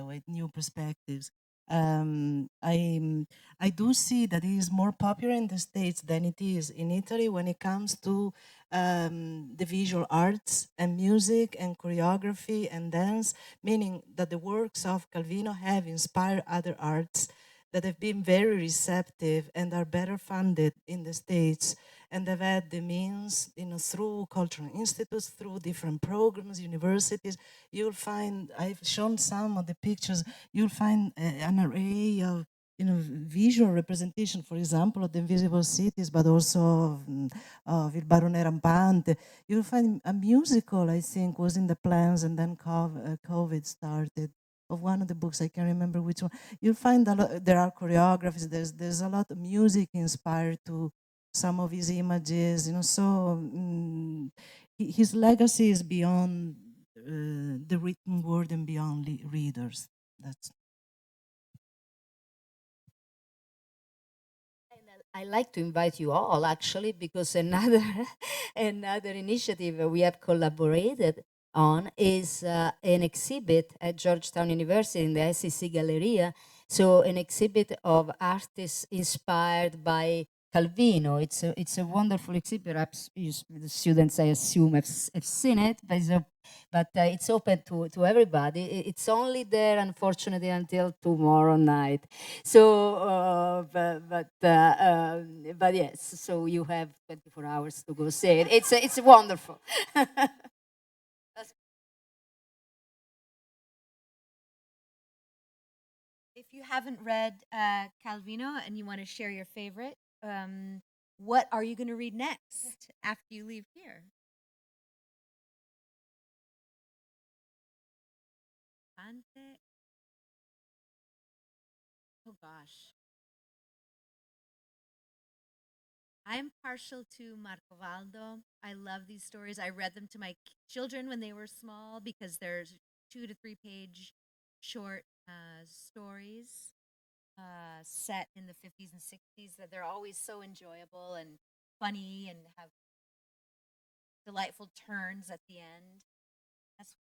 with new perspectives. I do see that he is more popular in the States than it is in Italy when it comes to the visual arts and music and choreography and dance, meaning that the works of Calvino have inspired other arts that have been very receptive and are better funded in the States, and they've had the means, through cultural institutes, through different programs, universities. You'll find, I've shown some of the pictures, you'll find an array of visual representation, for example, of the invisible cities, but also of Il Barone Rampante. You'll find a musical, I think, was in the plans, and then COVID started. Of one of the books, I can't remember which one. You'll find there are choreographies. There's a lot of music inspired to some of his images. So his legacy is beyond the written word and beyond readers. That's. I like to invite you all actually because another another initiative we have collaborated on is an exhibit at Georgetown University in the SEC Galleria. So an exhibit of artists inspired by Calvino. It's a wonderful exhibit. Perhaps the students, I assume, have seen it, but it's open to everybody. It's only there, unfortunately, until tomorrow night. So, but yes. So you have 24 hours to go see it. It's wonderful. If you haven't read Calvino and you want to share your favorite, what are you going to read next after you leave here? Ante. Oh gosh. I'm partial to Marcovaldo. I love these stories. I read them to my children when they were small because they're 2 to 3 page short stories set in the 50s and 60s that they're always so enjoyable and funny and have delightful turns at the end. That's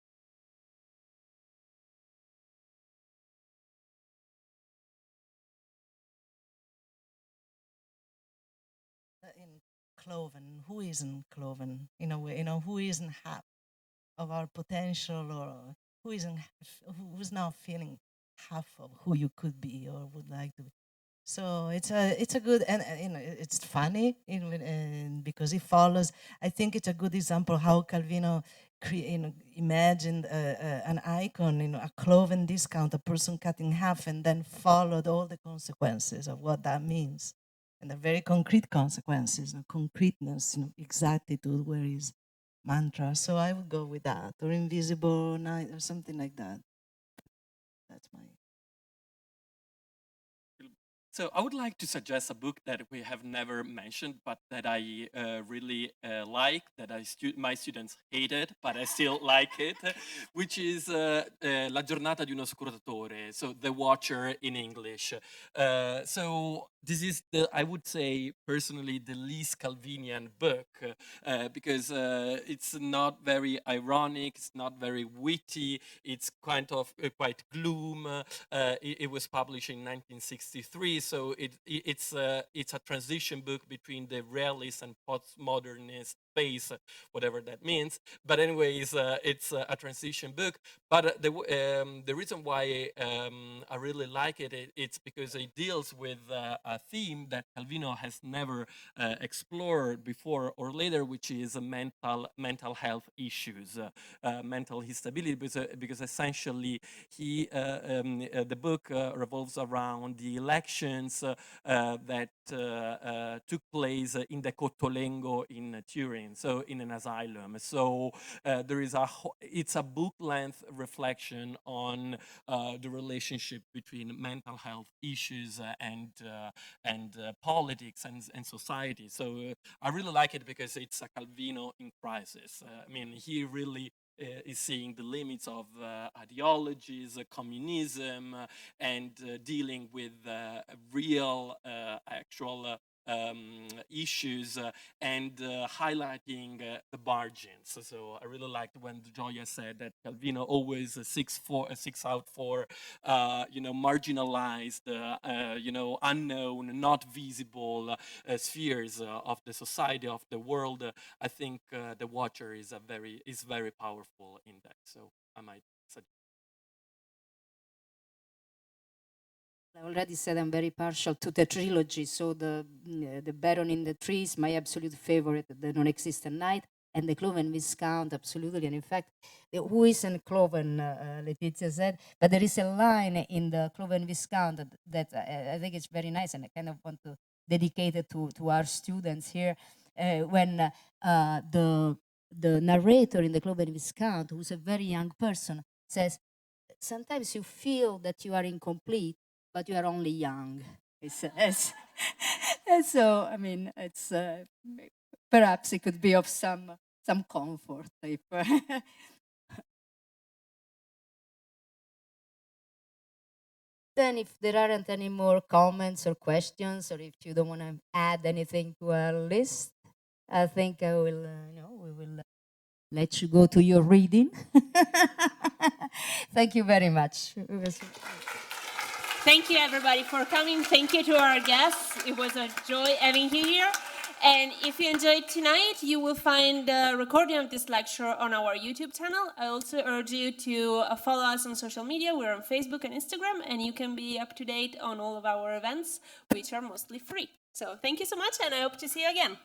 in Cloven, who isn't Cloven in a way, who isn't half of our potential, or who's not feeling half of who you could be or would like to be. So it's a good, and it's funny and because it follows. I think it's a good example how Calvino imagined an icon, a cloven discount, a person cut in half, and then followed all the consequences of what that means, and the very concrete consequences, concreteness, exactitude, where is mantra. So I would go with that, or invisible night, or something like that. That's my. So I would like to suggest a book that we have never mentioned, but that I really like, that my students hated, but I still like it, which is La giornata di uno scrutatore, so The Watcher in English. So this is, I would say, personally, the least Calvinian book, because it's not very ironic, it's not very witty, it's kind of quite gloom. It was published in 1963, so it's a transition book between the realist and postmodernist space, whatever that means. But anyways, it's a transition book. But the reason why I really like it's because it deals with a theme that Calvino has never explored before or later, which is mental health issues, mental instability, because essentially the book revolves around the elections that took place in the Cottolengo in Turin, so in an asylum. So there is it's a book-length reflection on the relationship between mental health issues and politics and society. So I really like it because it's a Calvino in crisis. I mean, he really is seeing the limits of ideologies, communism, and dealing with real, actual issues and highlighting the margins. So I really liked when Gioia said that Calvino always seeks out for marginalized, unknown, not visible spheres of the society, of the world. I think The Watcher is very powerful in that. So I might suggest. I already said I'm very partial to the trilogy, so the Baron in the Trees, my absolute favorite, The Non-Existent Night, and the Cloven Viscount, absolutely. And in fact, who isn't Cloven, Letizia said, but there is a line in the Cloven Viscount that I think it's very nice, and I kind of want to dedicate it to our students here, when the narrator in the Cloven Viscount, who's a very young person, says, sometimes you feel that you are incomplete, but you are only young. And so, I mean, it's perhaps it could be of some comfort. If, then, if there aren't any more comments or questions, or if you don't want to add anything to our list, I think I will. We will let you go to your reading. Thank you very much. Thank you, everybody, for coming. Thank you to our guests. It was a joy having you here. And if you enjoyed tonight, you will find the recording of this lecture on our YouTube channel. I also urge you to follow us on social media. We're on Facebook and Instagram, and you can be up to date on all of our events, which are mostly free. So thank you so much, and I hope to see you again.